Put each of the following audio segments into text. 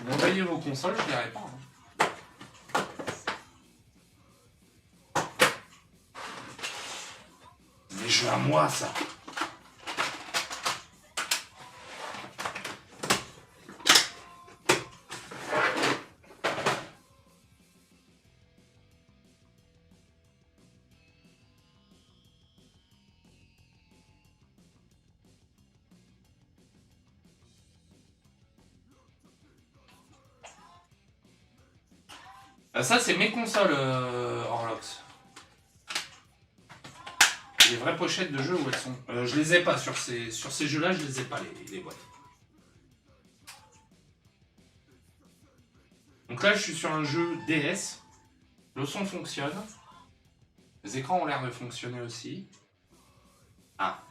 Vous envoyez vos consoles, je les répare. Les jeux à moi, ça. Ça, c'est mes consoles Orlox. Les vraies pochettes de jeux, où elles sont. Je les ai pas sur ces jeux-là, je les ai pas, les boîtes. Donc là, je suis sur un jeu DS. Le son fonctionne. Les écrans ont l'air de fonctionner aussi. Ah.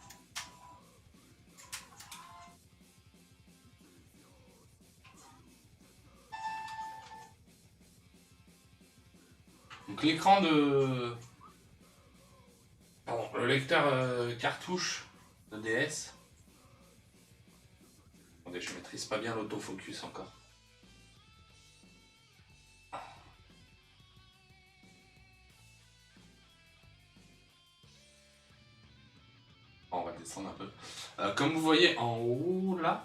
Donc l'écran de... Pardon, le lecteur cartouche de DS. Attendez, je maîtrise pas bien l'autofocus encore. On va descendre un peu. Comme vous voyez en haut là,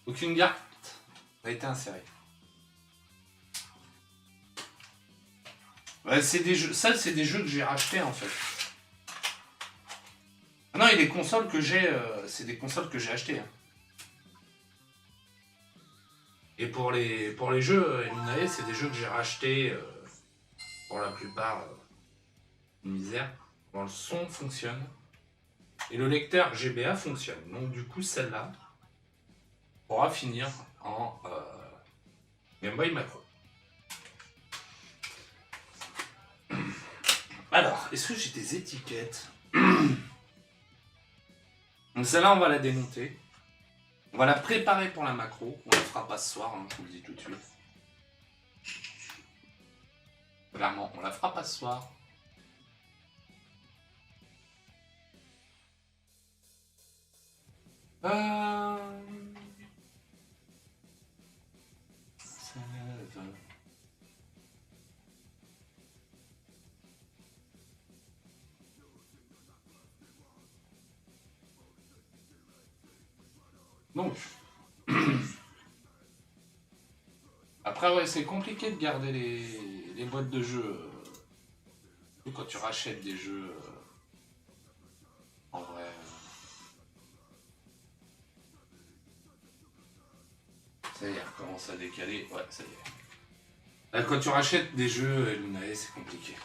aucune carte n'a été insérée. Ouais, c'est des jeux. Ça, c'est des jeux que j'ai rachetés en fait. Ah non, et les consoles que j'ai, c'est des consoles que j'ai achetées. Hein. Et pour les jeux Elunae, c'est des jeux que j'ai rachetés pour la plupart. Une misère. Bon, le son fonctionne. Et le lecteur GBA fonctionne. Donc du coup, celle-là pourra finir en Game Boy Macro. Alors, est-ce que j'ai des étiquettes? Donc celle-là, on va la démonter. On va la préparer pour la macro. On la fera pas ce soir, hein, je vous le dis tout de suite. Clairement, on la fera pas ce soir. Donc, après, ouais, c'est compliqué de garder les boîtes de jeux. Quand tu rachètes des jeux, en vrai. Ça y est, on commence à décaler. Ouais, ça y est. Là, quand tu rachètes des jeux Elunae, c'est compliqué.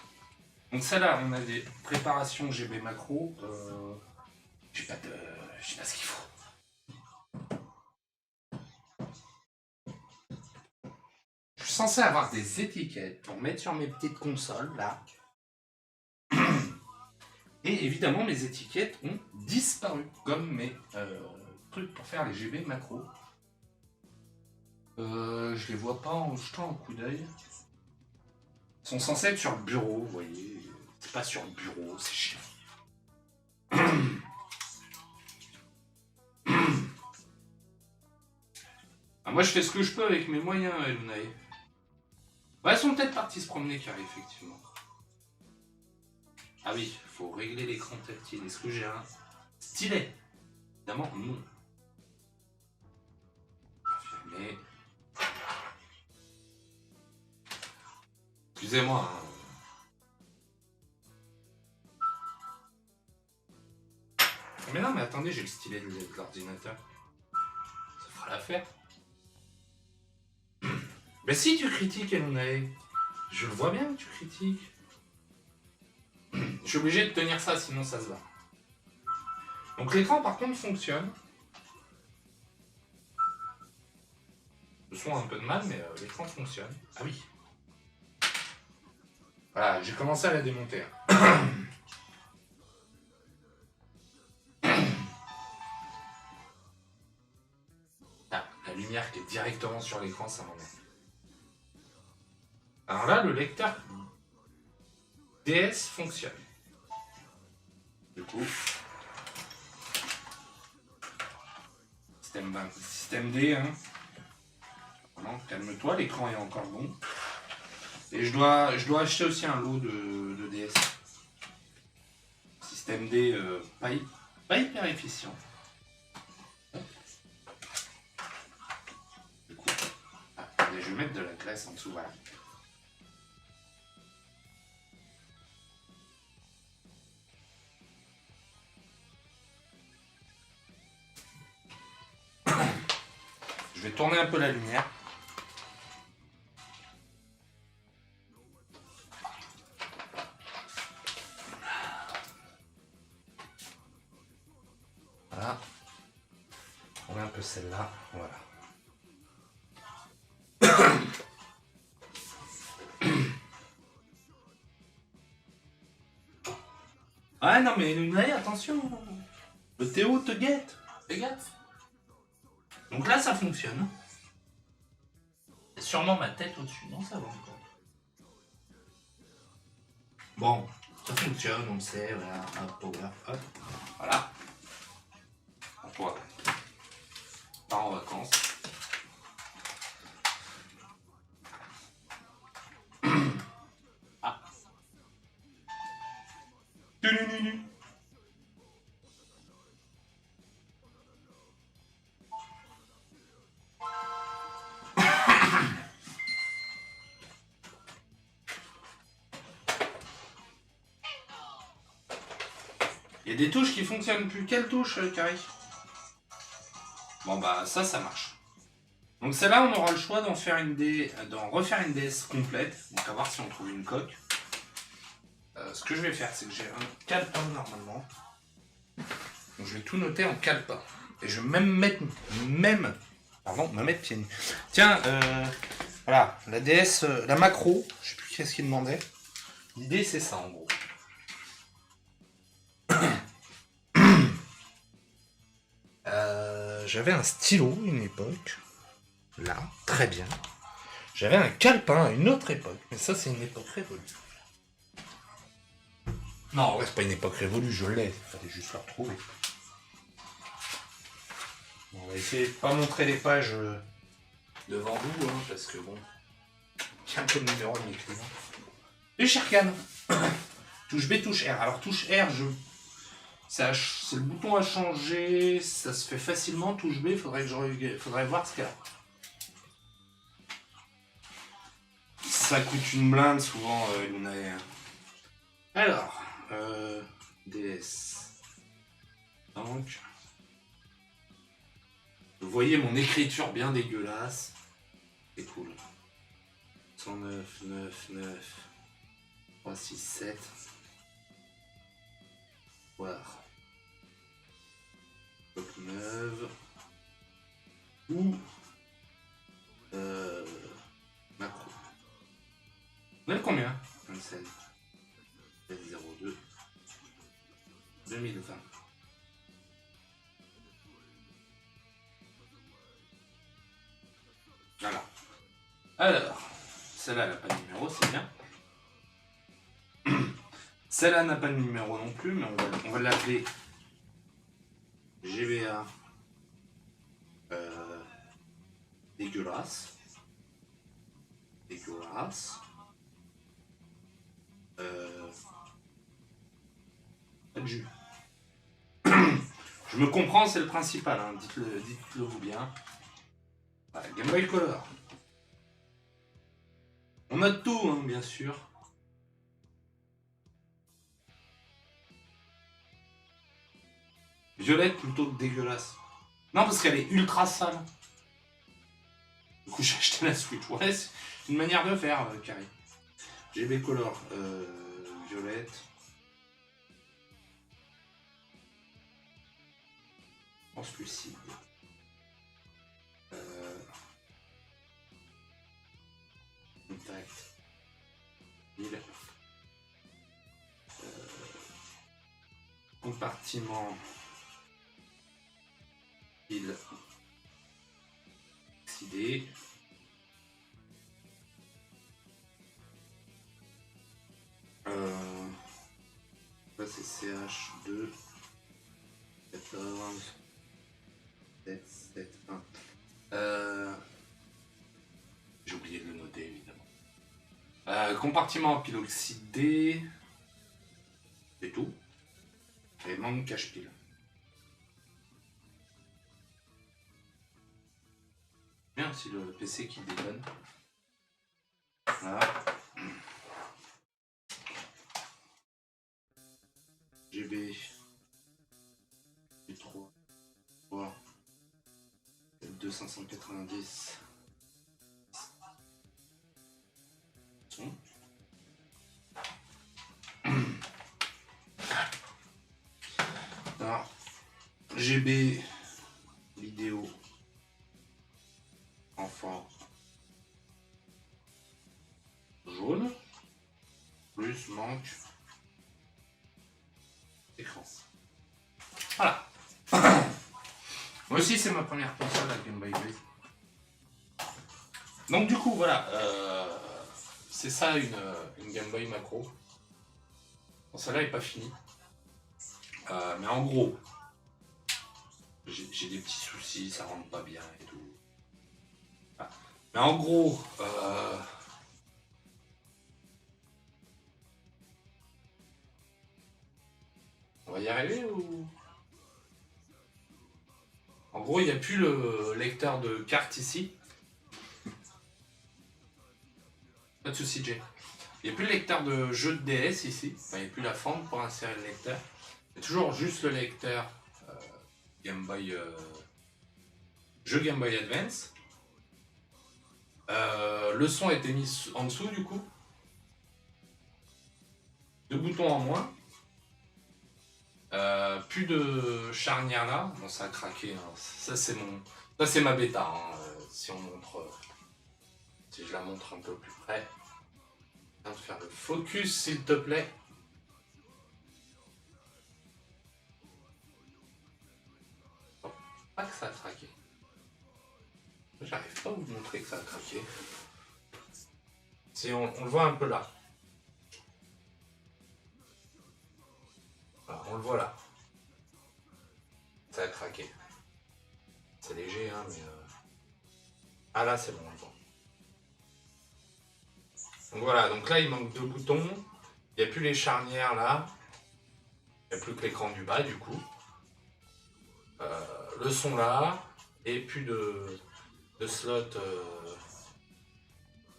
Donc, celle-là, on a des préparations GB macro. J'ai pas ce qu'il faut. Je suis censé avoir des étiquettes pour mettre sur mes petites consoles, là. Et évidemment, mes étiquettes ont disparu, comme mes trucs pour faire les GB macro. Je les vois pas en jetant un coup d'œil. Ils sont censés être sur le bureau, vous voyez. C'est pas sur le bureau, c'est chiant. Ah, moi, je fais ce que je peux avec mes moyens, Elunae. Ouais, elles sont peut-être parties se promener, car effectivement. Ah oui, il faut régler l'écran tactile. Est-ce que j'ai un stylet? Évidemment, non. Fermé. Excusez-moi. Hein. Mais non, mais attendez, j'ai le stylet de l'ordinateur. Ça fera l'affaire. Mais si tu critiques, Elunae, je le vois bien que tu critiques. Je suis obligé de tenir ça, sinon ça se va. Donc l'écran, par contre, fonctionne. Le son a un peu de mal, mais l'écran fonctionne. Ah oui. Voilà, j'ai commencé à la démonter. Ah, la lumière qui est directement sur l'écran, ça m'emmerde. Alors là, le lecteur DS fonctionne. Du coup, système D, hein. hein. Calme-toi, l'écran est encore bon. Et je dois acheter aussi un lot de DS. Système D pas hyper efficient. Du coup, je vais mettre de la graisse en dessous, voilà. Je vais tourner un peu la lumière. Voilà. On met un peu celle-là, voilà. Ah non mais Lunay, attention. Le Théo te guette. Fais gaffe. Donc là ça fonctionne. C'est sûrement ma tête au-dessus, non ça va encore. Bon, ça fonctionne, on le sait, voilà, hop, power, hop, voilà. On pourra pas en vacances. Ah. Il y a des touches qui fonctionnent plus. Quelle touche, Carrie? Bon bah ça marche. Donc celle-là, on aura le choix d'en refaire une DS complète. Donc à voir si on trouve une coque. Ce que je vais faire, c'est que j'ai un calepin normalement. Donc je vais tout noter en calepin. Et je vais même me mettre pieds nus. Tiens, voilà, la DS, la macro, je sais plus qu'est-ce qu'il demandait. L'idée c'est ça en gros. J'avais un stylo une époque. Là, très bien. J'avais un calepin à une autre époque. Mais ça, c'est une époque révolue. Non, ouais, c'est pas une époque révolue, je l'ai. Il fallait juste la retrouver. On va essayer de pas montrer les pages devant vous, hein, parce que bon. Il y a un peu de numéro de mes clients. Et Sherkan. Touche B, touche R. Alors touche R, c'est le bouton à changer, ça se fait facilement. Touche B, faudrait voir ce qu'il y a. Ça coûte une blinde souvent, Lunay. Alors, DS. Donc, vous voyez mon écriture bien dégueulasse. C'est cool. 109, 9, 9, 3, 6, 7. Voir. Bloc 9. Ou macro. On est combien? 27. 02 2020. Voilà. Alors, celle-là n'a pas de numéro, c'est bien. Celle-là n'a pas de numéro non plus, mais on va l'appeler GBA dégueulasse. Dégueulasse. Pas de jus. Je me comprends, c'est le principal, hein. Dites-le vous bien. Voilà, Game Boy Color. On a tout, hein, bien sûr. Violette plutôt que dégueulasse. Non, parce qu'elle est ultra sale. Du coup, j'ai acheté la Switch. Ouais, c'est une manière de faire, Carrie. GB Color. Violette. Translucide. Contact. Pile. Compartiment. Pile. Oxydé. Ça c'est CH2 14 7 7 1. compartiment à pile oxydé. C'est tout. Et manque cache-pile. Bien aussi le PC qui déconne. Voilà. GB. G3. 2590. Alors, GB vidéo enfant jaune plus manque écran. Voilà. Moi aussi c'est ma première console à Game Boy Advance. Donc du coup voilà, c'est ça une Game Boy macro. Bon, celle-là est pas finie. Mais en gros, j'ai des petits soucis, ça rentre pas bien et tout. Ah. Mais en gros, on va y arriver ou... En gros, il n'y a plus le lecteur de carte ici. Pas de soucis, Jay. Il n'y a plus le lecteur de jeu de DS ici. Enfin, il n'y a plus la fente pour insérer le lecteur. Il y a toujours juste le lecteur Game Boy... jeu Game Boy Advance. Le son a été mis en dessous du coup. 2 boutons en moins. Plus de charnière là. Bon, ça a craqué. Hein. Ça c'est ma bêta. Hein. Si on montre... si je la montre un peu plus près. Viens de faire le focus s'il te plaît. Bon, pas que ça a craqué. J'arrive pas à vous montrer que ça a craqué. Si on le voit un peu là. Voilà, on le voit là. Ça a craqué. C'est léger, hein, mais... Ah là, c'est bon, on le voit. Donc voilà, donc là, il manque 2 boutons. Il n'y a plus les charnières là. Il n'y a plus que l'écran du bas, du coup. Le son là. Et plus de slot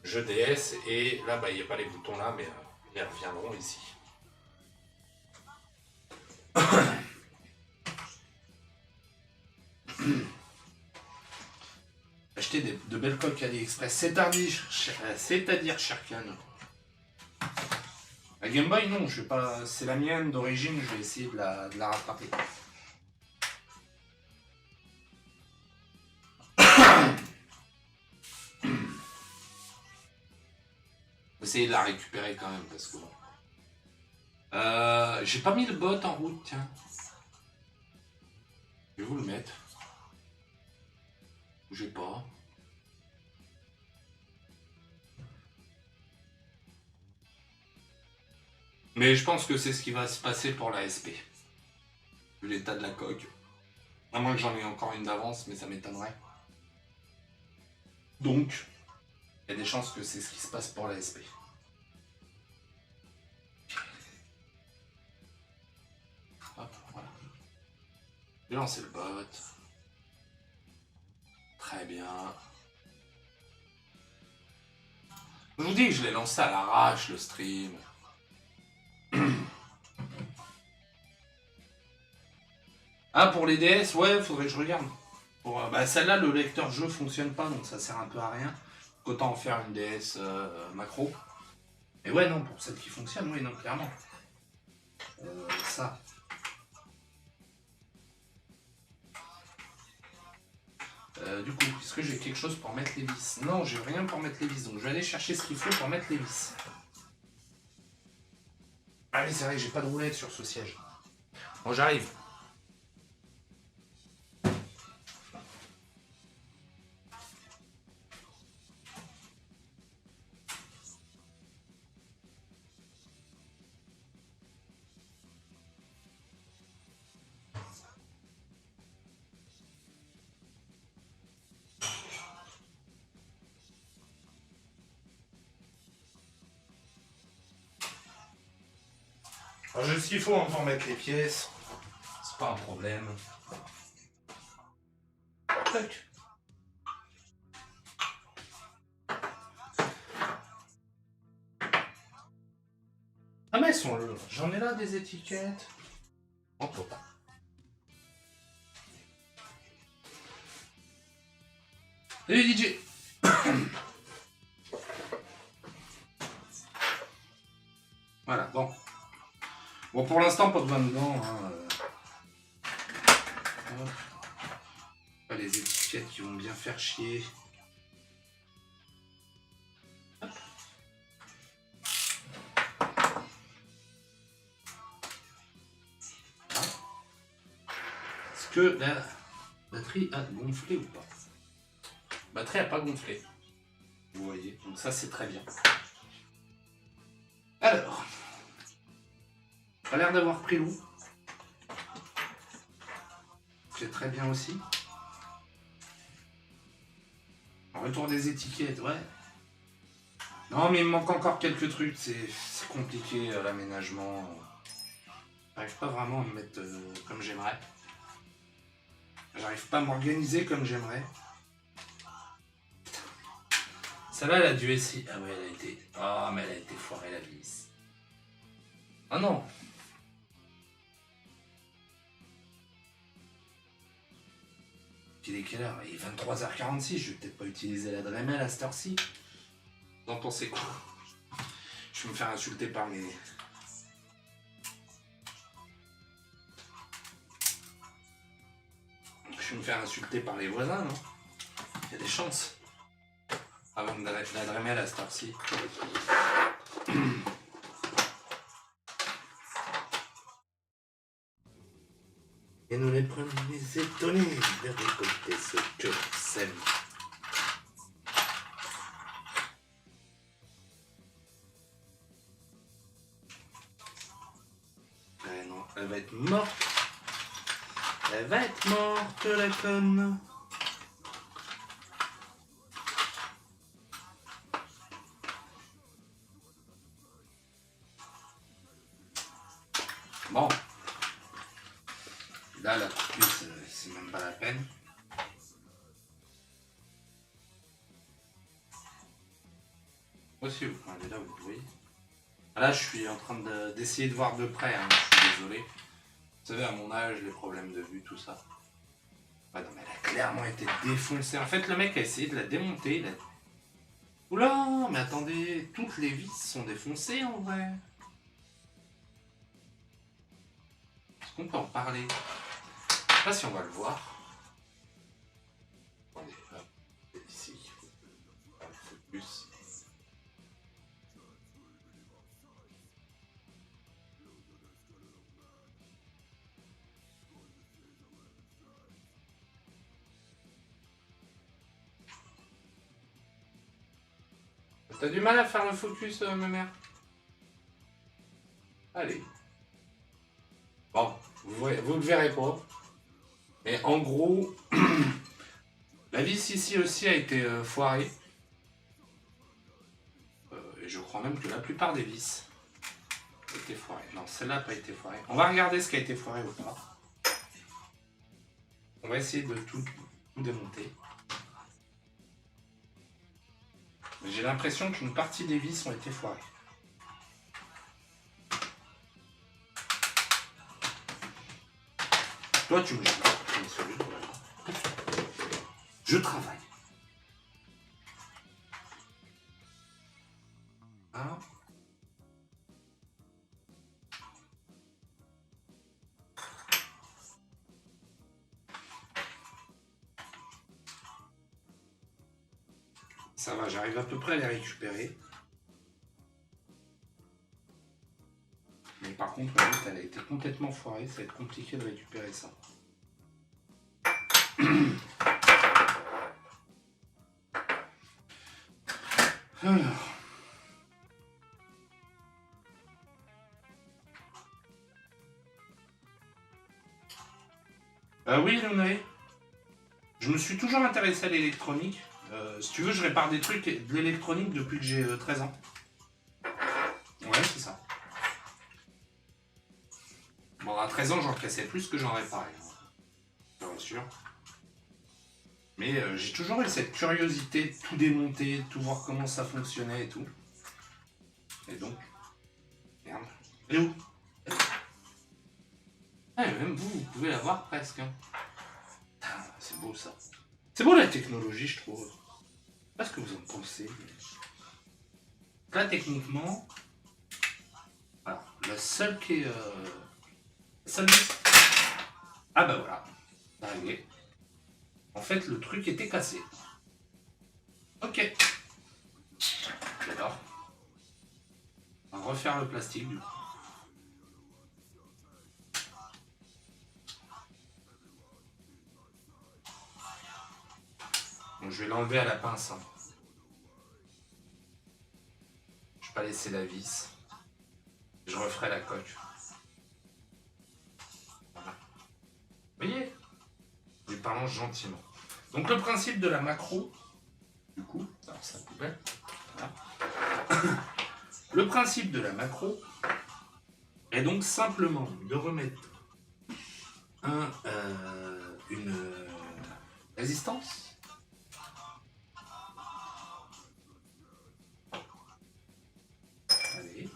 jeu DS. Et là, bah, il n'y a pas les boutons là, mais ils reviendront ici. Acheter de belles coques AliExpress, c'est-à-dire Sharkan. La Game Boy, non, je vais pas. C'est la mienne d'origine, je vais essayer de la rattraper. Essayer de la récupérer quand même parce que bon. J'ai pas mis le bot en route, tiens. Je vais vous le mettre. Bougez pas. Mais je pense que c'est ce qui va se passer pour la SP. Vu l'état de la coque. À moins que j'en ai encore une d'avance, mais ça m'étonnerait. Donc, il y a des chances que c'est ce qui se passe pour la SP. Hop, voilà. J'ai lancé le bot. Très bien. Je vous dis que je l'ai lancé à l'arrache, le stream. Ah, pour les DS, ouais, faudrait que je regarde. Bah, celle-là, le lecteur jeu fonctionne pas, donc ça sert un peu à rien. Autant en faire une DS macro. Mais ouais, non, pour celle qui fonctionne, oui, non, clairement. Ça. Du coup, est-ce que j'ai quelque chose pour mettre les vis? Non, j'ai rien pour mettre les vis, donc je vais aller chercher ce qu'il faut pour mettre les vis. Ah oui, c'est vrai que j'ai pas de roulette sur ce siège. Bon, j'arrive. Alors j'ai ce qu'il faut pour mettre les pièces. C'est pas un problème. Tac. Ah mais elles sont là. J'en ai là des étiquettes. On peut pas. Salut DJ. Voilà, bon. Bon, pour l'instant, pas de vin dedans. Hein. Pas les étiquettes qui vont bien faire chier. Hop. Voilà. Est-ce que la batterie a gonflé ou pas? La batterie n'a pas gonflé. Vous voyez, donc ça c'est très bien. Alors, ça a l'air d'avoir pris l'eau. C'est très bien aussi. Retour des étiquettes, ouais. Non, mais il me manque encore quelques trucs. C'est compliqué l'aménagement. J'arrive pas vraiment à me mettre comme j'aimerais. J'arrive pas à m'organiser comme j'aimerais. Celle-là, elle a dû essayer. Ah ouais, elle a été. Ah, mais elle a été foirée la vis. Ah non. Il est quelle heure? Il est 23h46. Je vais peut-être pas utiliser la Dremel à cette heure-ci. Vous en pensez quoi? Je vais me faire insulter par mes. Je vais me faire insulter par les voisins, non? Il y a des chances. Avant de la Dremel à cette heure-ci. Et nous les premiers étonnés de récolter ce que l'on sème. Eh non, elle va être morte. Elle va être morte, la conne. Bon. Là, la plus, c'est même pas la peine. Aussi, vous pouvez là, vous voyez. Là, je suis en train d'essayer de voir de près, hein. Je suis désolé. Vous savez, à mon âge, les problèmes de vue, tout ça. Ouais, non, mais elle a clairement été défoncée. En fait, le mec a essayé de la démonter. Il a... Oula, mais attendez, toutes les vis sont défoncées en vrai. Est-ce qu'on peut en parler? Je sais pas si on va le voir. Attendez, hop, c'est ici. Focus. T'as du mal à faire le focus, ma mère? Allez. Bon, vous le verrez pas. Mais en gros, la vis ici aussi a été foirée. Et je crois même que la plupart des vis ont été foirées. Non, celle-là n'a pas été foirée. On va regarder ce qui a été foiré ou pas. On va essayer de tout démonter. J'ai l'impression qu'une partie des vis ont été foirées. Toi, tu me gênes. Je travaille. Hein? Ça va, j'arrive à peu près à les récupérer. Mais par contre, la route, elle a été complètement foirée. Ça va être compliqué de récupérer ça. Alors. Oui, Lunae. Je me suis toujours intéressé à l'électronique. Si tu veux, je répare des trucs de l'électronique depuis que j'ai 13 ans. Ouais, c'est ça. présent, j'en cassais plus que j'en réparais. Je vous rassure. Mais j'ai toujours eu cette curiosité de tout démonter, de tout voir comment ça fonctionnait et tout. Et donc... Merde. Et où? Ah, même vous pouvez l'avoir presque. Hein. Ah, c'est beau ça. C'est beau la technologie, je trouve. Je sais pas ce que vous en pensez. Mais... Là, techniquement... Voilà. La seule qui est... Seule... Ah bah voilà. C'est réglé. En fait, le truc était cassé. Ok. J'adore. On va refaire le plastique du coup. Donc, je vais l'enlever à la pince. Hein. Je vais pas laisser la vis. Je referai la coque. Voilà. Vous voyez? En lui parlant gentiment. Donc le principe de la macro, du coup, alors ça poubelle. Voilà. Le principe de la macro est donc simplement de remettre une résistance. Allez.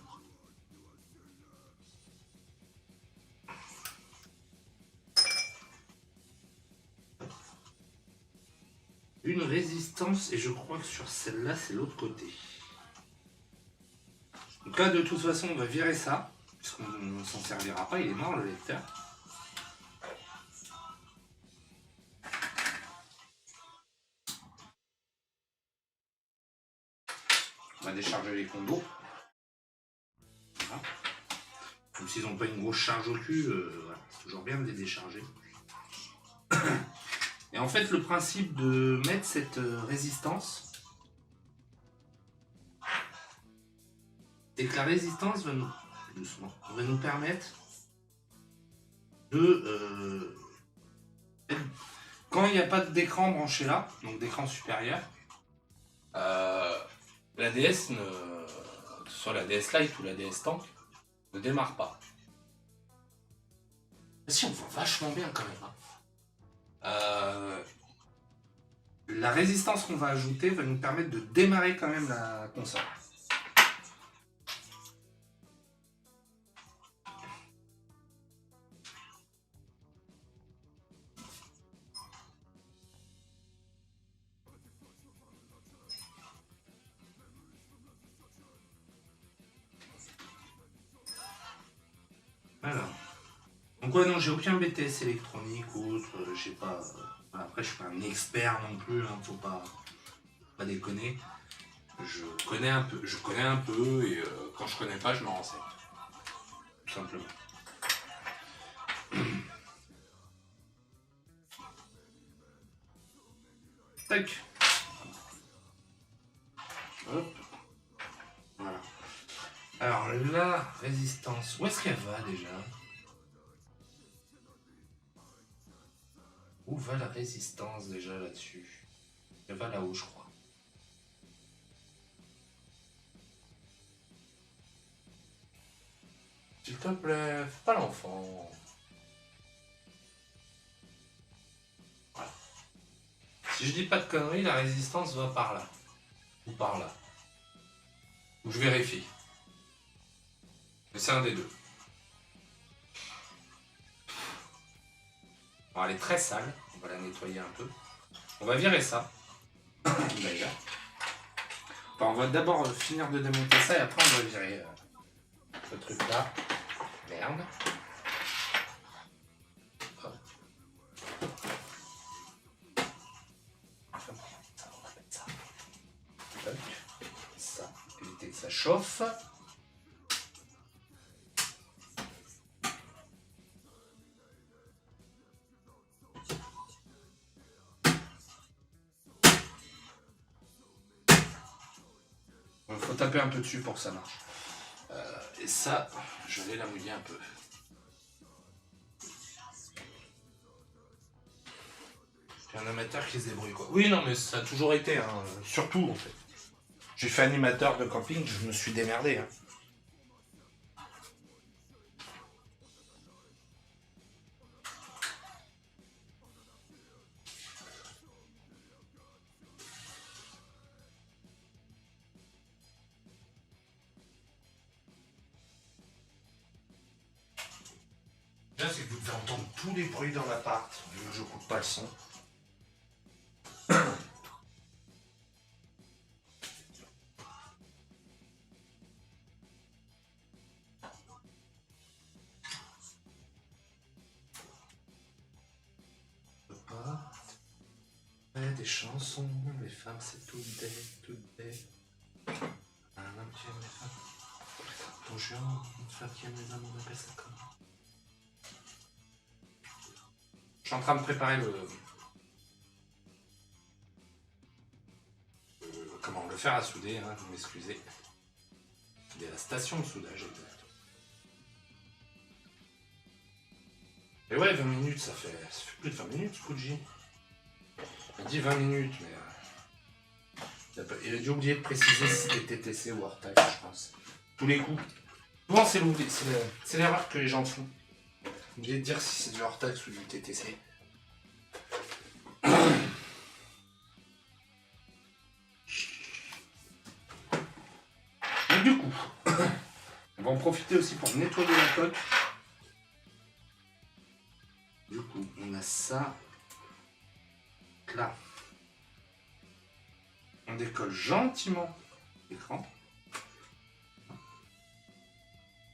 Une résistance, et je crois que sur celle-là, c'est l'autre côté. Donc là, de toute façon, on va virer ça, puisqu'on ne s'en servira pas, il est mort le lecteur. On va décharger les condos. Voilà. Même s'ils n'ont pas une grosse charge au cul, voilà, c'est toujours bien de les décharger. Et en fait, le principe de mettre cette résistance, c'est que la résistance va nous permettre de... quand il n'y a pas d'écran branché là, donc d'écran supérieur, la DS, que ce soit la DS Lite ou la DS Tank, ne démarre pas. Si, on voit vachement bien quand même. Hein. La résistance qu'on va ajouter va nous permettre de démarrer quand même la console. Alors. Donc ouais, non, j'ai aucun BTS électronique ou autre, je sais pas. Après, je suis pas un expert non plus, hein, faut pas déconner. Je connais un peu, et quand je connais pas, je me renseigne. Tout simplement. Tac. Hop. Voilà. Alors, la résistance, où est-ce qu'elle va déjà? Où va la résistance déjà là-dessus? Elle va là-haut, je crois. S'il te plaît, fais pas l'enfant. Voilà. Si je dis pas de conneries, la résistance va par là. Ou par là. Ou je vérifie. Mais c'est un des deux. Bon, elle est très sale. On va la nettoyer un peu. On va virer ça. D'ailleurs. Enfin, on va d'abord finir de démonter ça et après on va virer ce truc là. Merde. Hop. Ça, on va mettre ça. Tac. Ça. Éviter que ça chauffe. Il faut taper un peu dessus pour que ça marche. Et ça, je vais la mouiller un peu. Je suis un amateur qui se débrouille quoi. Oui, non, mais ça a toujours été, hein, surtout en fait. J'ai fait animateur de camping, je me suis démerdé. Hein. devez entendre tous les bruits dans l'appart, vu que je coupe pas le son. Des chansons, les femmes c'est tout des. Un homme qui aime les femmes. Ton genre, une femme qui aime les hommes, on appelle ça comment? Je suis en train de préparer le fer à souder, hein, vous m'excusez. C'est la station de soudage, exact. Et ouais, 20 minutes, ça fait plus de 20 minutes, Fuji. Il dit 20 minutes, mais... il a dû oublier de préciser si c'était TTC ou hors taxe, je pense. Tous les coups. Souvent, c'est l'erreur que les gens font. Oublier de dire si c'est du hors taxe ou du TTC. Donc du coup, on va en profiter aussi pour nettoyer la coque. Du coup, on a ça. Là. On décolle gentiment l'écran.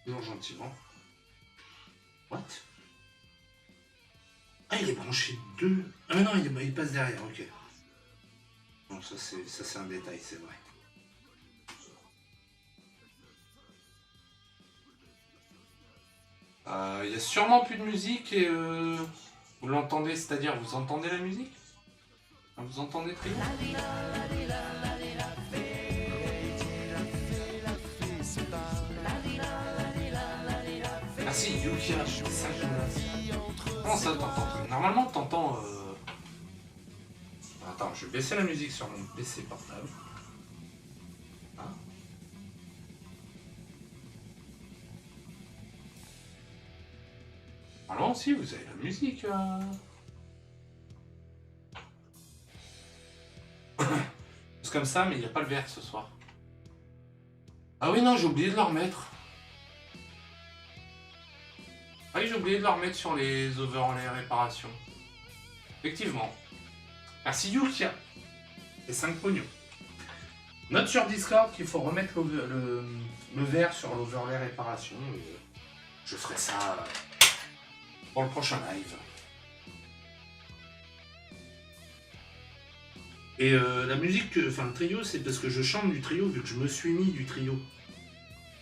Toujours gentiment. What? Ah, il est branché 2. Ah mais non, il passe derrière, ok. Bon, ça c'est un détail, c'est vrai. Il y a sûrement plus de musique et vous l'entendez, c'est-à-dire vous entendez la musique? Vous entendez très bien? Merci Yukia, 5 Comment ça t'entends? Normalement t'entends... Attends, je vais baisser la musique sur mon PC portable. Hein? Alors aussi, vous avez la musique. C'est comme ça, mais il n'y a pas le verre ce soir. Ah oui, non, j'ai oublié de le remettre. Ah oui, j'ai oublié de le remettre sur les overlays réparations. Effectivement. Merci Yukia. Et 5 pognons. Note sur Discord qu'il faut remettre le verre sur l'overlay réparation. Je ferai ça pour le prochain live. Et la musique, enfin le trio, c'est parce que je chante du trio, vu que je me suis mis du trio.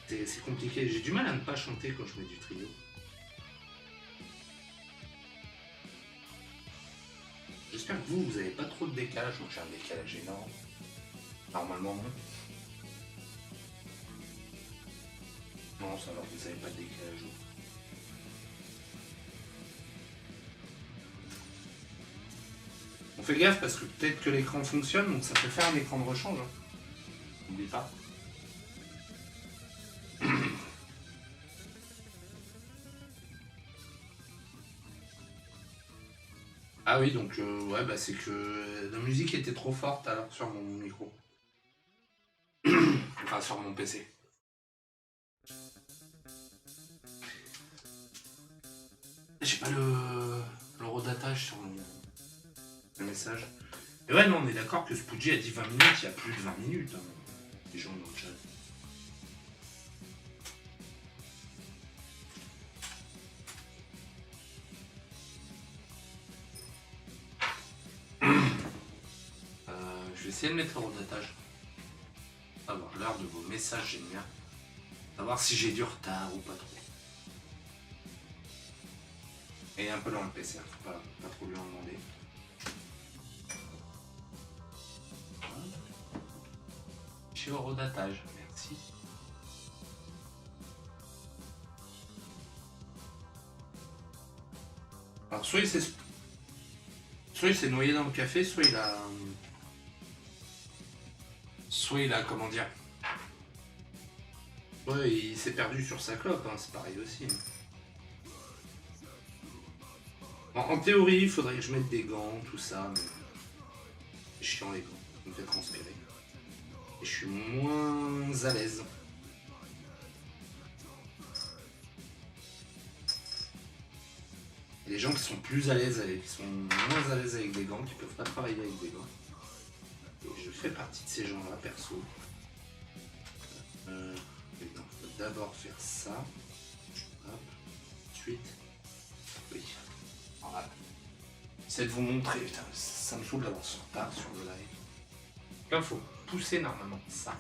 C'est compliqué, j'ai du mal à ne pas chanter quand je mets du trio. J'espère que vous n'avez pas trop de décalage, donc j'ai un décalage énorme. Normalement non. Non, ça va, vous n'avez pas de décalage. On fait gaffe parce que peut-être que l'écran fonctionne, donc ça peut faire un écran de rechange. N'oublie pas. Ah oui, donc ouais, bah c'est que la musique était trop forte alors sur mon micro. Enfin, sur mon PC. J'ai pas le redatage sur le message. Et ouais, non, on est d'accord que Spoodji a dit 20 minutes, il y a plus de 20 minutes. Hein, les gens dans le chat. Je vais essayer de mettre le redatage. Avoir l'heure de vos messages géniaux. Savoir si j'ai du retard ou pas trop. Et un peu dans le PC, hein, faut pas trop lui en demander. Je suis au redatage, merci. Alors soit il s'est noyé dans le café, soit il a comment dire. Ouais, il s'est perdu sur sa clope, hein, c'est pareil aussi. En théorie, il faudrait que je mette des gants, tout ça, mais c'est chiant les gants, ça me fait transpirer. Et je suis moins à l'aise. gens qui sont plus à l'aise qui sont moins à l'aise avec des gants, qui peuvent pas travailler avec des gants. Et je fais partie de ces gens-là, perso. Il faut d'abord faire ça. Hop. Ensuite. Oui. Voilà. J'essaie de vous montrer. Putain, ça me saoule d'avoir son retard sur le live. Là, il faut pousser normalement ça.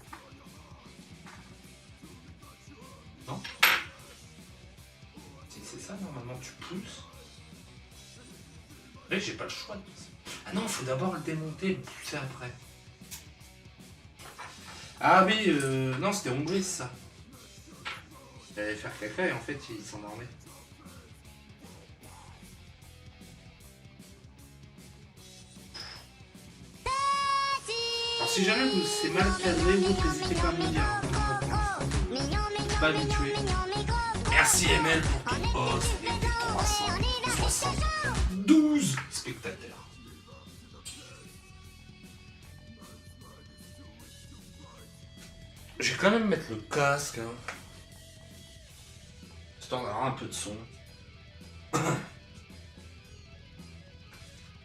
Non? Si c'est ça, normalement, tu pousses. Là, j'ai pas le choix. Ah non, il faut d'abord le démonter et le pousser après. Ah oui, non, c'était Hongrie, ça. Il allait faire caca et en fait, il s'endormait. Alors, si jamais c'est mal cadré ou autre, n'hésitez pas à me le dire. Pas habitué. Merci ML pour ton boss avec tes 372 spectateurs. Je vais quand même mettre le casque, hein. Histoire d'avoir un peu de son.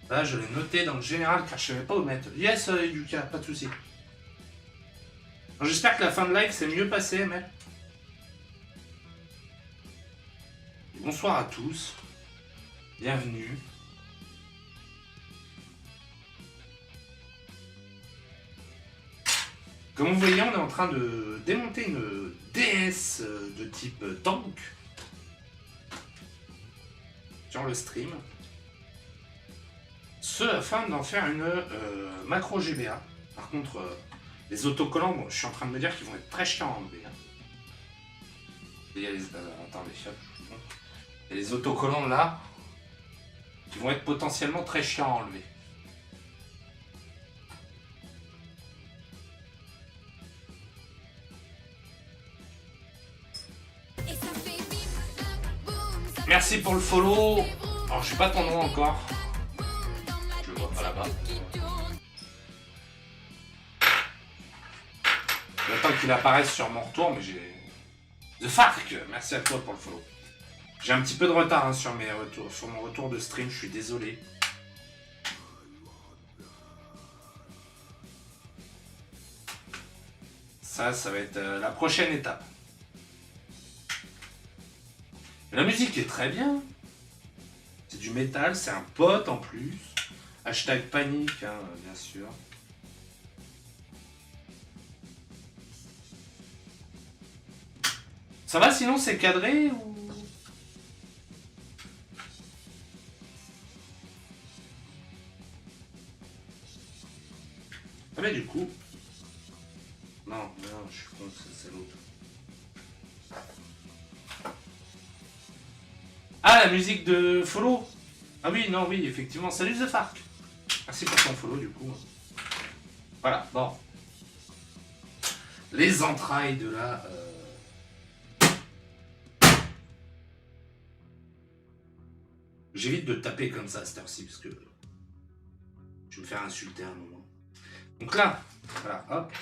Là, je l'ai noté dans le général car je savais pas où mettre. Yes, Yuka, pas de soucis. J'espère que la fin de live s'est mieux passée, ML. Bonsoir à tous. Bienvenue. Comme vous voyez, on est en train de démonter une DS de type tank sur le stream. Ce afin d'en faire une macro GBA. Par contre, les autocollants, bon, je suis en train de me dire qu'ils vont être très chiants à enlever. Hein. Il y a les, attendez, il y a les autocollants là qui vont être potentiellement très chiants à enlever. Merci pour le follow. Alors je sais pas ton nom encore. Je le vois pas là-bas. J'attends qu'il apparaisse sur mon retour, mais j'ai... The Farc, merci à toi pour le follow. J'ai un petit peu de retard hein, sur mon retour de stream, je suis désolé. Ça va être la prochaine étape. La musique est très bien. C'est du métal, c'est un pote en plus. Hashtag panique, hein, bien sûr. Ça va sinon, c'est cadré ou... Ah mais du coup... Non, je suis con, c'est l'autre. Ah, la musique de follow. Ah oui, non, oui, effectivement. Salut The Farc. Merci pour ton follow, du coup. Voilà, bon. Les entrailles de la... J'évite de taper comme ça à cette heure-ci, parce que... je vais me faire insulter à un moment. Donc là, voilà, hop.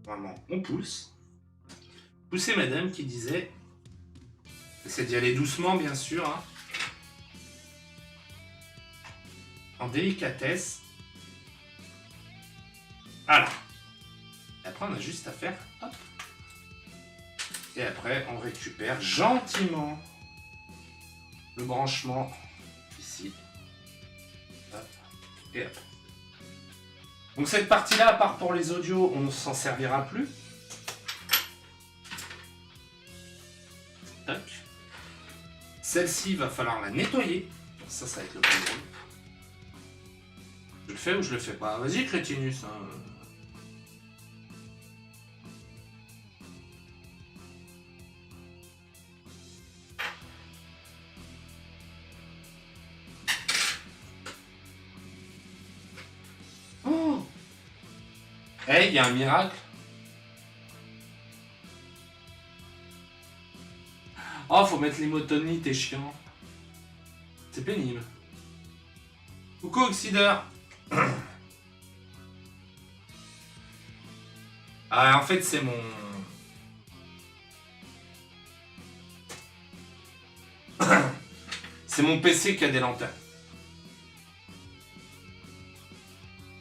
Vraiment, on pousse. Poussez madame qui disait... Essayez d'y aller doucement, bien sûr. Hein. En délicatesse. Voilà. Et après, on a juste à faire... Hop. Et après, on récupère gentiment le branchement ici. Hop. Et hop. Donc cette partie-là, à part pour les audios, on ne s'en servira plus. Tac. Celle-ci, il va falloir la nettoyer. Ça va être le plus drôle. Je le fais ou je le fais pas? Vas-y, Crétinus. Hein. Oh! Hey, il y a un miracle. Oh, faut mettre l'hémotonie, t'es chiant. C'est pénible. Coucou, Oxydeur. Ah, en fait, c'est mon... mon PC qui a des lanternes.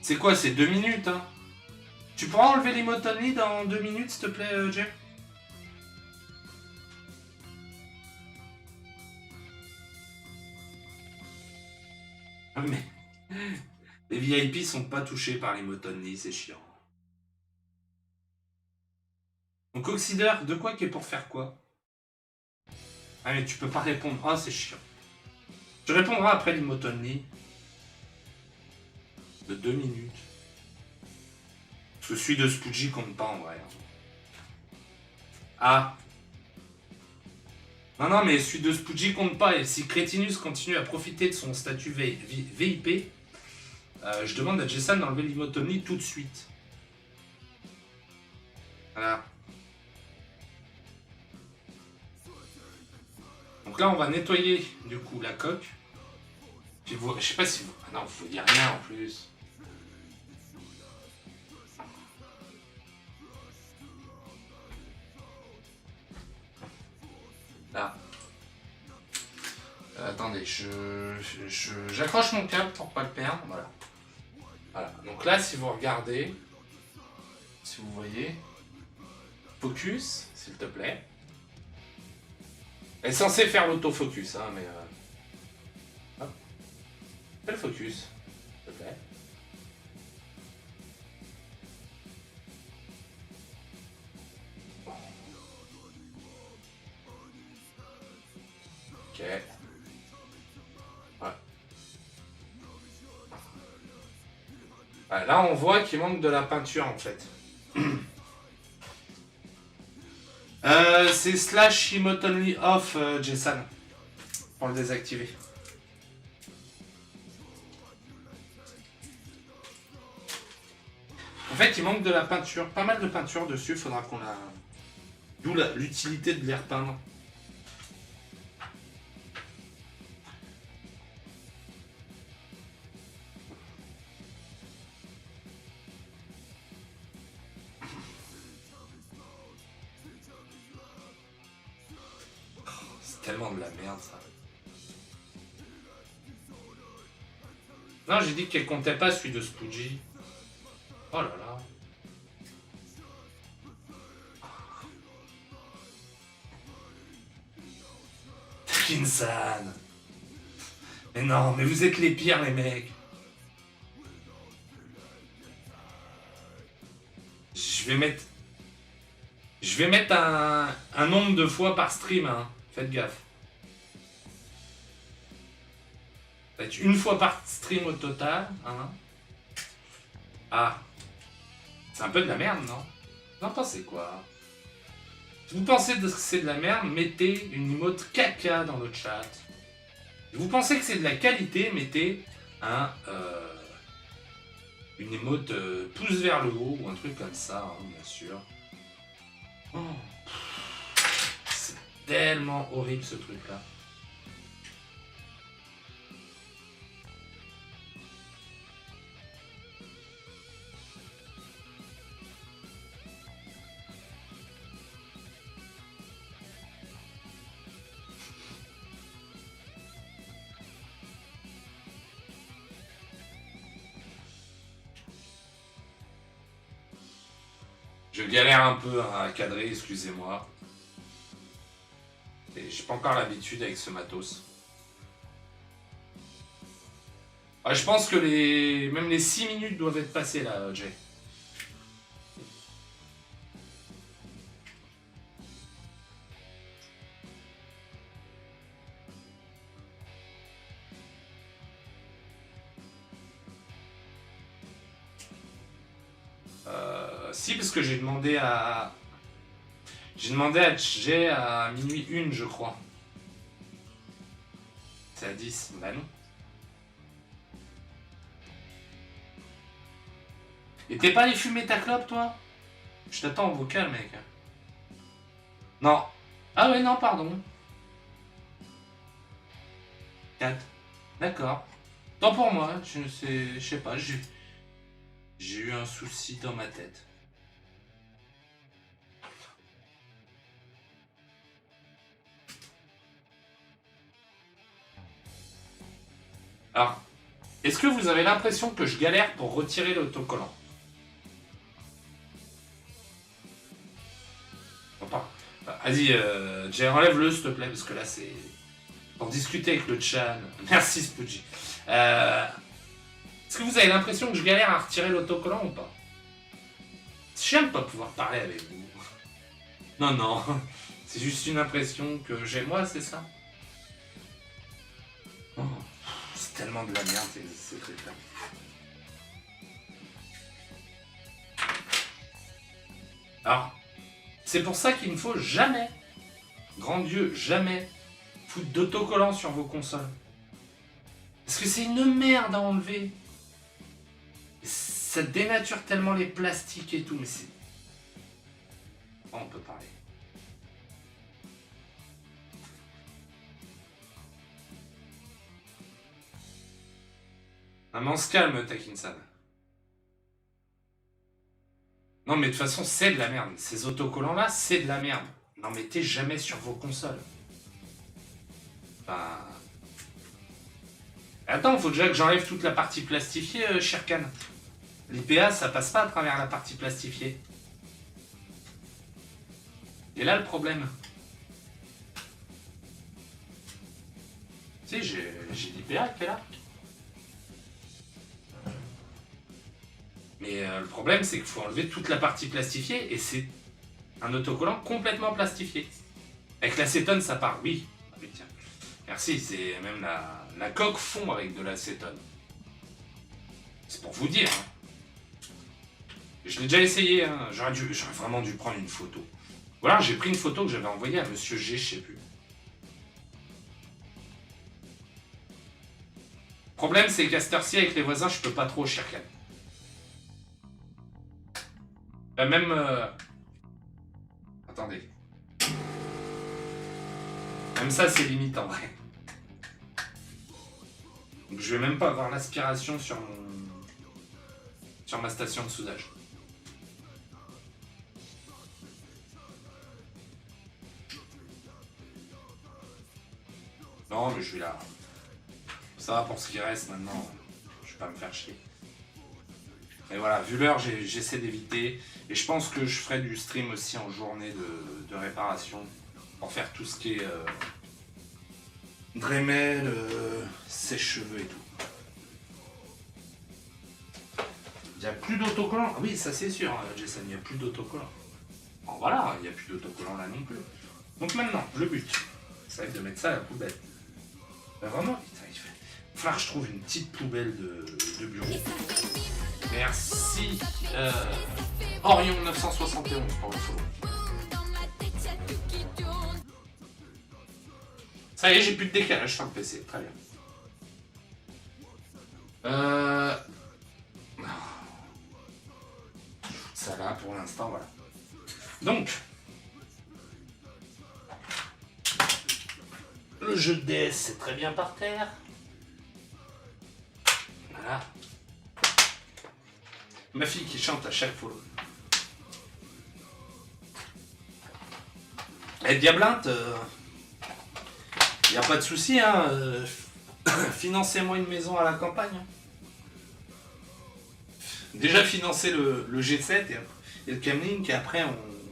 C'est quoi, c'est 2 minutes, hein? Tu pourras enlever l'emote only dans 2 minutes, s'il te plaît, Jay? Mais les VIP sont pas touchés par l'emote only, c'est chiant. Donc Oxider, de quoi qui est pour faire quoi? Ah mais tu peux pas répondre. Ah c'est chiant. Tu répondras après l'emote only. De 2 minutes. Parce que celui de Spoogie compte pas en vrai. Ah. Non, mais celui de Spoogie compte pas. Et si Crétinus continue à profiter de son statut VIP, je demande à Jessan d'enlever l'emote only tout de suite. Voilà. Donc là, on va nettoyer du coup la coque. Puis vous, je sais pas si vous... Ah non, vous dire rien en plus. Là. Attendez, j'accroche mon câble pour pas le perdre. Voilà. Voilà. Donc là, si vous regardez, si vous voyez, focus, s'il te plaît. Elle est censée faire l'autofocus, hein, mais... Hop. Fais le focus, s'il te plaît. Ok. Ouais. Ouais, là, on voit qu'il manque de la peinture, en fait. C'est slash emote only off, Jessan, pour le désactiver. En fait, il manque de la peinture, pas mal de peinture dessus, faudra qu'on la... D'où l'utilité de les repeindre. C'est tellement de la merde, ça. Non, j'ai dit qu'elle comptait pas celui de Spoogie. Oh là là. Kinsan. Mais non, mais vous êtes les pires, les mecs. Je vais mettre un nombre de fois par stream, hein. Faites gaffe. Ça va être une fois par stream au total, hein. Ah. C'est un peu de la merde, non? Vous en pensez quoi? Si vous pensez que c'est de la merde, mettez une emote caca dans le chat. Si vous pensez que c'est de la qualité, mettez une emote pouce vers le haut ou un truc comme ça, hein, bien sûr. Oh. C'est tellement horrible ce truc-là. Je galère un peu à cadrer, excusez-moi. Et j'ai pas encore l'habitude avec ce matos. Ah, je pense que même les 6 minutes doivent être passées là, Jay. Si, parce que j'ai demandé à... J'ai demandé à Jay à minuit 1, je crois. C'est à 10, bah non. Et t'es pas allé fumer ta clope, toi? Je t'attends au vocal, mec. Non. Ah ouais, non, pardon. 4. D'accord. Tant pour moi, je sais pas, j'ai eu un souci dans ma tête. Alors, est-ce que vous avez l'impression que je galère pour retirer l'autocollant? Vas-y, Jay, enlève-le s'il te plaît, parce que là c'est... Pour discuter avec le chan. Merci Spoogie. Est-ce que vous avez l'impression que je galère à retirer l'autocollant ou pas? J'aime pas pouvoir parler avec vous. Non, non. C'est juste une impression que j'ai moi, c'est ça? Oh, c'est tellement de la merde ces trucs-là. Alors, c'est pour ça qu'il ne faut jamais, grand Dieu, jamais foutre d'autocollant sur vos consoles. Parce que c'est une merde à enlever. Ça dénature tellement les plastiques et tout, mais c'est... Oh, on peut parler. Ah, mais on se calme, Takinsan. Non, mais de toute façon, c'est de la merde. Ces autocollants-là, c'est de la merde. N'en mettez jamais sur vos consoles. Enfin... Attends, faut déjà que j'enlève toute la partie plastifiée, Shirkan. L'IPA, ça passe pas à travers la partie plastifiée. Et là, le problème. Tu sais, j'ai l'IPA qui est là. Mais le problème, c'est qu'il faut enlever toute la partie plastifiée et c'est un autocollant complètement plastifié. Avec l'acétone, ça part, oui. Ah, mais tiens. Merci, c'est même la coque fond avec de l'acétone. C'est pour vous dire. Hein. Je l'ai déjà essayé, hein. J'aurais vraiment dû prendre une photo. Voilà, j'ai pris une photo que j'avais envoyée à Monsieur G, je sais plus. Le problème, c'est qu'à cette heure-ci, avec les voisins, je peux pas trop Shirkan. Même... Attendez. Même ça, c'est limite en vrai. Donc, je vais même pas avoir l'aspiration sur ma station de soudage. Non, mais je vais là. Ça va pour ce qui reste maintenant. Je vais pas me faire chier. Et voilà, vu l'heure, j'essaie d'éviter. Et je pense que je ferai du stream aussi en journée de réparation. Pour faire tout ce qui est Dremel, sèche-cheveux et tout. Il n'y a plus d'autocollant. Ah oui, ça c'est sûr, Jason, il n'y a plus d'autocollant. Bon voilà, il n'y a plus d'autocollant là non plus. Donc maintenant, le but, ça va être de mettre ça à la poubelle. Ben vraiment, putain, il va falloir que je trouve une petite poubelle de bureau. Merci Orion 971 pour le follow. Ça y est, j'ai plus de décalage sur le PC, très bien. Ça va pour l'instant, voilà. Donc, le jeu de DS, c'est très bien par terre. Voilà. Ma fille qui chante à chaque fois. Et Diablinte, y a pas de souci, hein. Financez-moi une maison à la campagne. Déjà financer le G7 et le Camlink, et après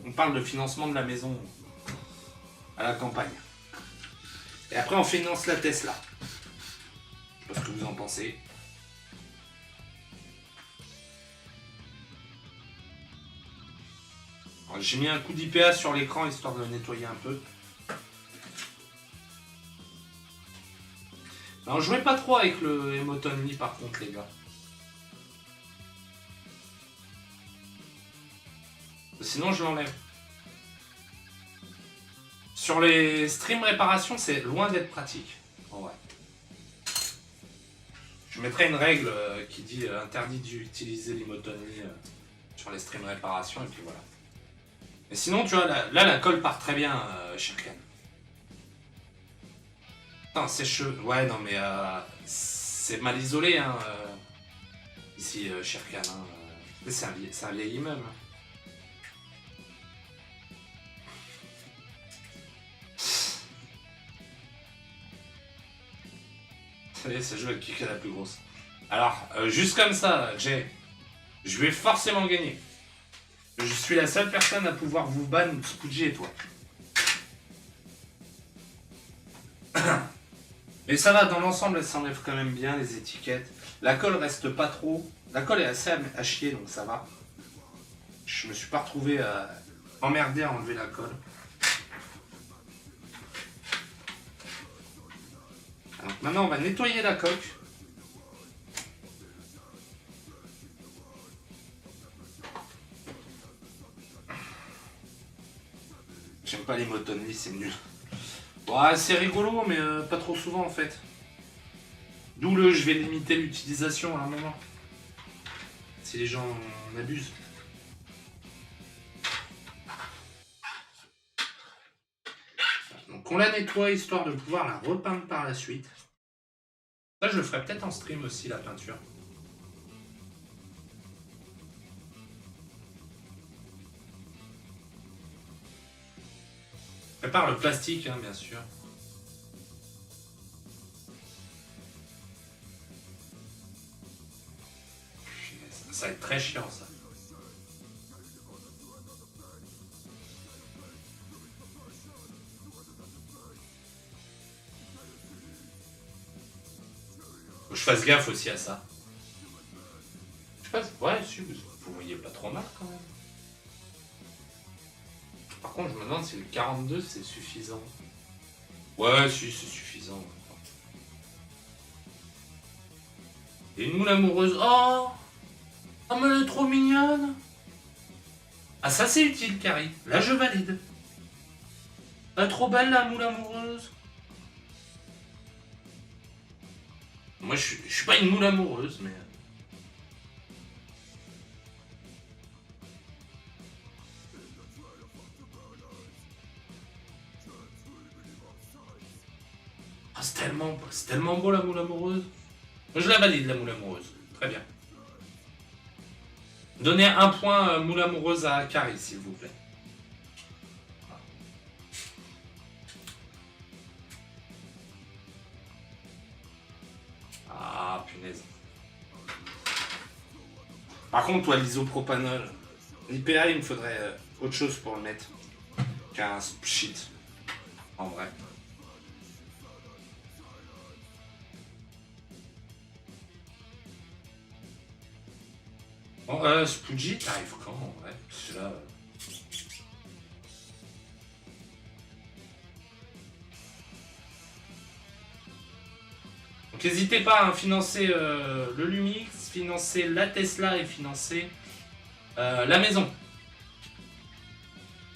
on parle de financement de la maison à la campagne. Et après on finance la Tesla. Je sais pas ce que vous en pensez. J'ai mis un coup d'IPA sur l'écran histoire de le nettoyer un peu. Alors jouez pas trop avec le Emote Only par contre les gars. Sinon je l'enlève. Sur les streams réparation, c'est loin d'être pratique. En vrai. Je mettrai une règle qui dit interdit d'utiliser l'Emote Only sur les streams réparation et puis voilà. Mais sinon, tu vois, là la colle part très bien, Shirkan. Putain, sèche-cheveux. Ouais, non, mais c'est mal isolé, hein, ici, Shirkan. Hein. C'est un vieil immeuble. Et ça joue avec qui est la plus grosse. Alors, juste comme ça, Jay, je vais forcément gagner. Je suis la seule personne à pouvoir vous ban Spudgy et toi. Mais ça va, dans l'ensemble, elle s'enlève quand même bien, les étiquettes. La colle reste pas trop. La colle est assez à chier, donc ça va. Je me suis pas retrouvé emmerdé à enlever la colle. Alors, maintenant, on va nettoyer la coque. J'aime pas les motonneries, c'est nul. Ouais, c'est rigolo, mais pas trop souvent en fait. D'où le je vais limiter l'utilisation à un moment. Si les gens en abusent. Donc on la nettoie histoire de pouvoir la repeindre par la suite. Ça, je le ferai peut-être en stream aussi, la peinture. Prépare le plastique, hein, bien sûr. Ça va être très chiant, ça. Faut que je fasse gaffe aussi à ça. Je sais pas, ouais, si, vous voyez pas trop mal quand même. Par contre, je me demande si le 42 c'est suffisant. Ouais, si, c'est suffisant. Et une moule amoureuse. Oh! Oh, mais elle est trop mignonne! Ah, ça c'est utile, Carrie. Là, je valide. Elle est trop belle, la moule amoureuse. Moi, je suis pas une moule amoureuse, mais... Ah, c'est tellement beau, la moule amoureuse. Je la valide, la moule amoureuse. Très bien. Donnez un point moule amoureuse à Carrie, s'il vous plaît. Ah, punaise. Par contre, toi, l'isopropanol, l'IPA, il me faudrait autre chose pour le mettre qu'un shit. En vrai. Bon, Spudgy, t'arrives quand en vrai? Parce que là... Donc n'hésitez pas à financer le Lumix, financer la Tesla et financer la maison.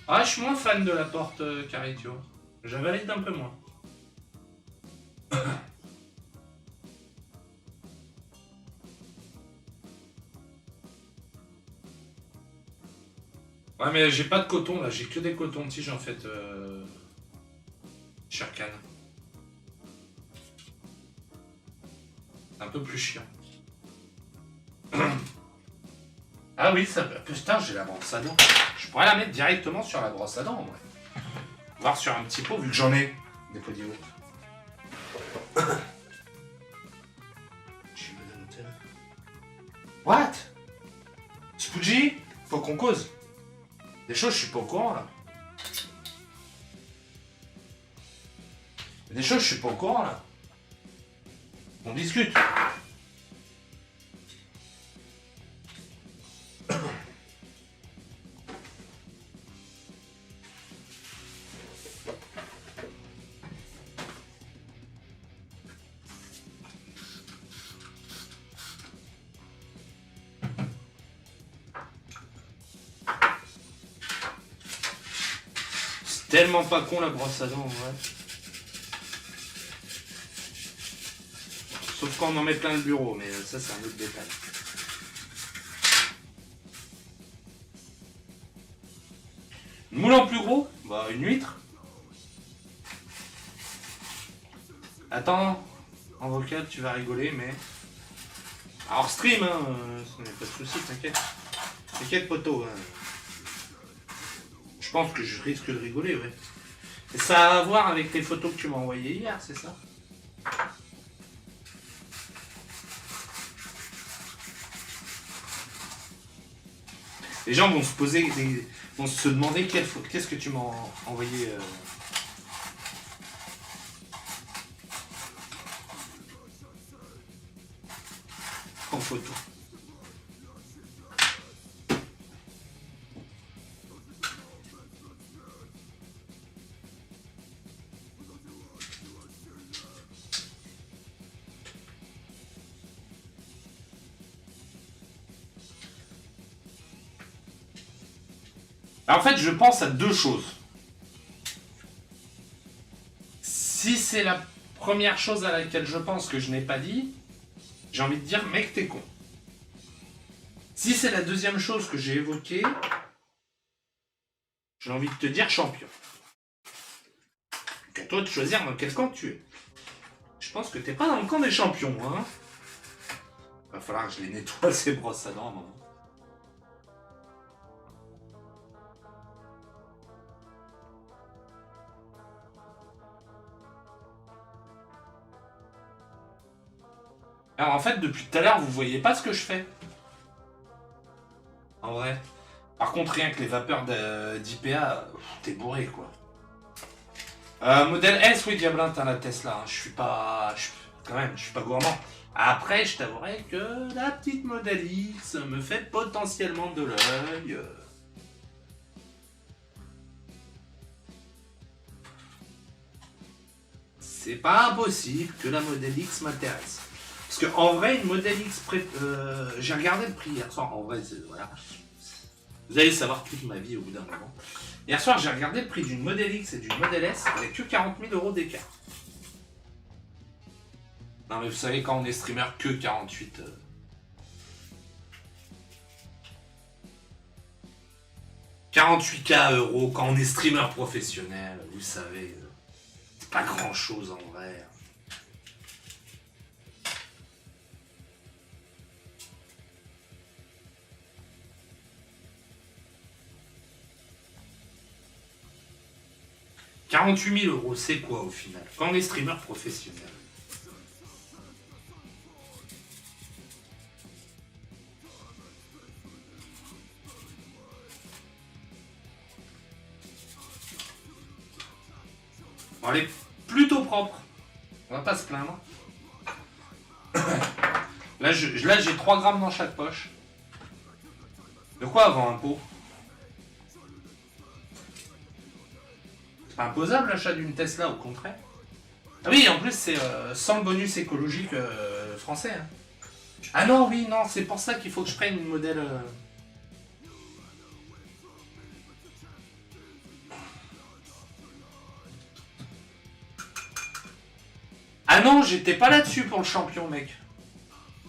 Ah, je suis moins fan de la porte carrée, tu vois. Je valide un peu moins. Ouais, mais j'ai pas de coton là, j'ai que des cotons-tiges en fait. Sherkan. Un peu plus chiant. Ah oui, ça. Putain, j'ai la brosse à dents. Je pourrais la mettre directement sur la brosse à dents en vrai. Voir sur un petit pot vu que j'en ai des pots d'IO. What? Spudgy? Faut qu'on cause. Des choses, je suis pas au courant là. Des choses, je suis pas au courant là. On discute. Tellement pas con la brosse à dents en vrai. Sauf quand on en met plein le bureau, mais ça c'est un autre détail. Une moule en plus gros? Bah une huître. Attends, en vocal tu vas rigoler mais... Alors stream hein, ça n'est pas de soucis, t'inquiète. T'inquiète poteau. Hein. Je pense que je risque de rigoler, ouais. Et ça a à voir avec les photos que tu m'as envoyées hier, c'est ça? Les gens vont se poser, vont se demander qu'est-ce que tu m'as envoyé en photo. En fait, je pense à deux choses. Si c'est la première chose à laquelle je pense que je n'ai pas dit, j'ai envie de dire, mec, t'es con. Si c'est la deuxième chose que j'ai évoquée, j'ai envie de te dire champion. C'est à toi de choisir dans quel camp tu es. Je pense que t'es pas dans le camp des champions, hein. Va falloir que je les nettoie ces brosses à dents à un moment. Alors en fait, depuis tout à l'heure, vous voyez pas ce que je fais. En vrai. Par contre, rien que les vapeurs d'IPA, t'es bourré, quoi. Modèle S, oui, Diablin, t'as la Tesla. Hein. Je suis pas... quand même, je suis pas gourmand. Après, je t'avouerai que la petite Modèle X me fait potentiellement de l'œil. C'est pas impossible que la Modèle X m'intéresse. Parce qu'en vrai, une Modèle X... j'ai regardé le prix hier soir. En vrai, voilà. Vous allez savoir toute ma vie au bout d'un moment. Hier soir, j'ai regardé le prix d'une Modèle X et d'une Modèle S avec que 40 000 € d'écart. Non mais vous savez, quand on est streamer, que 48... 48K euros quand on est streamer professionnel, vous savez, c'est pas grand chose en vrai. « 48 000 €, c'est quoi au final? Quand on est streamer professionnel. Bon, elle est plutôt propre. On va pas se plaindre. Là, j'ai 3 grammes dans chaque poche. De quoi avant impôt? C'est pas imposable l'achat d'une Tesla, au contraire. Ah oui, en plus, c'est sans le bonus écologique français. Hein. Ah non, oui, non, c'est pour ça qu'il faut que je prenne une modèle... Ah non, j'étais pas là-dessus pour le champion, mec.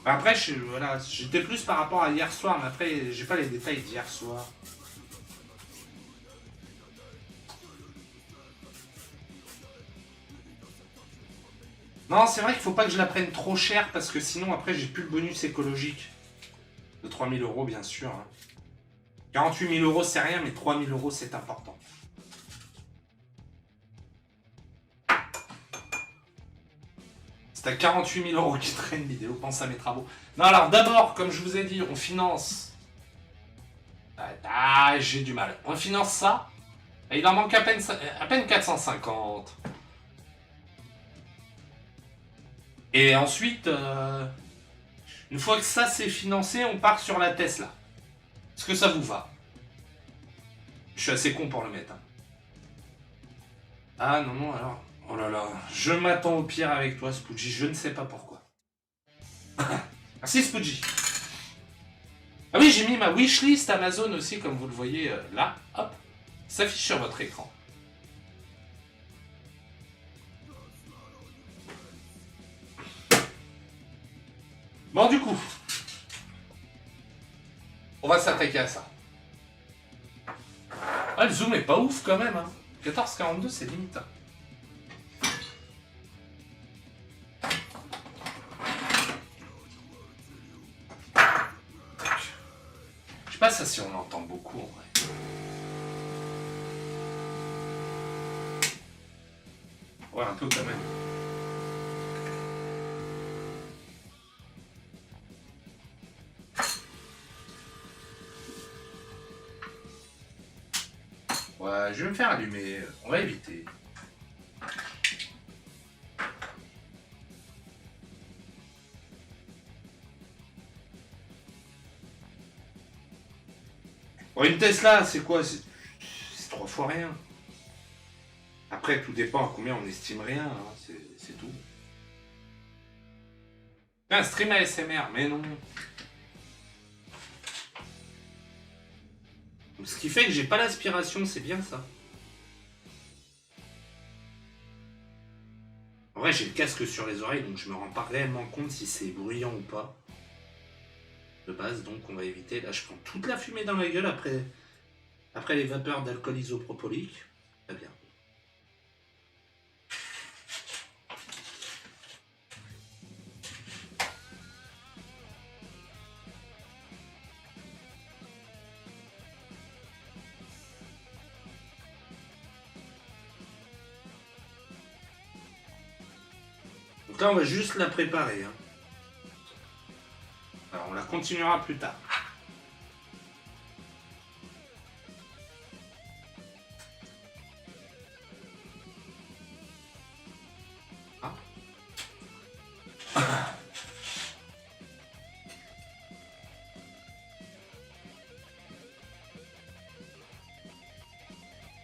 Après, voilà, j'étais plus par rapport à hier soir, mais après, j'ai pas les détails d'hier soir. Non, c'est vrai qu'il faut pas que je la prenne trop cher, parce que sinon, après, j'ai plus le bonus écologique. De 3 000 €, bien sûr. Hein. 48 000 €, c'est rien, mais 3 000 €, c'est important. C'est à 48 000 € qui traîne vidéo, pense à mes travaux. Non, alors d'abord, comme je vous ai dit, on finance... Ah, j'ai du mal. On finance ça, et il en manque à peine 450. Et ensuite, une fois que ça c'est financé, on part sur la Tesla. Est-ce que ça vous va? Je suis assez con pour le mettre. Hein. Ah non, non, alors... Oh là là, je m'attends au pire avec toi, Spoodji, je ne sais pas pourquoi. Merci, Spoodji. Ah oui, j'ai mis ma wishlist Amazon aussi, comme vous le voyez là. Hop, s'affiche sur votre écran. Bon, du coup, on va s'attaquer à ça. Ah, le zoom est pas ouf quand même. Hein. 14,42, c'est limite. Hein. Je sais pas ça si on entend beaucoup en vrai. Ouais, un peu quand même. Ouais, je vais me faire allumer. On va éviter. Bon, une Tesla, c'est quoi? C'est 3 fois rien. Après, tout dépend à combien on estime rien. Hein. C'est tout. Un stream ASMR, mais non. Ce qui fait que j'ai pas l'aspiration, c'est bien ça. En vrai, j'ai le casque sur les oreilles, donc je me rends pas réellement compte si c'est bruyant ou pas. De base, donc on va éviter. Là, je prends toute la fumée dans la gueule après les vapeurs d'alcool isopropylique. Très bien. Donc là, on va juste la préparer. Hein. Alors, on la continuera plus tard. Ah.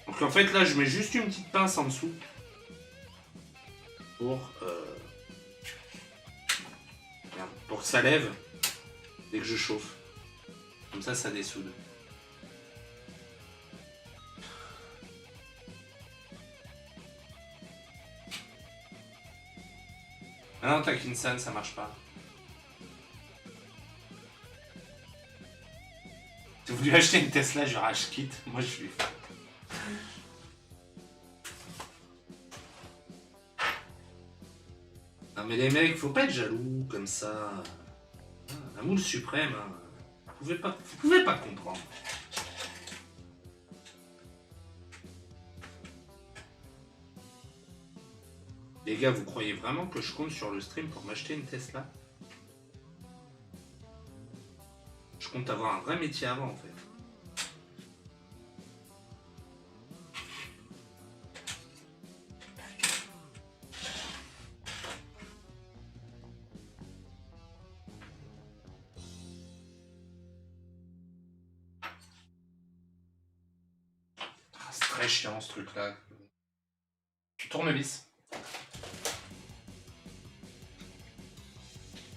Donc en fait, là, je mets juste une petite pince en dessous. Pour que ça lève dès que je chauffe. Comme ça dessoude. Ah non, Takinsan, ça marche pas. Si vous voulez acheter une Tesla, je rage quitte. Moi, je suis... Non mais les mecs, faut pas être jaloux comme ça. La moule suprême, hein. Vous pouvez pas comprendre. Les gars, vous croyez vraiment que je compte sur le stream pour m'acheter une Tesla? Je compte avoir un vrai métier avant en fait. C'est très chiant ce truc là. Tournevis.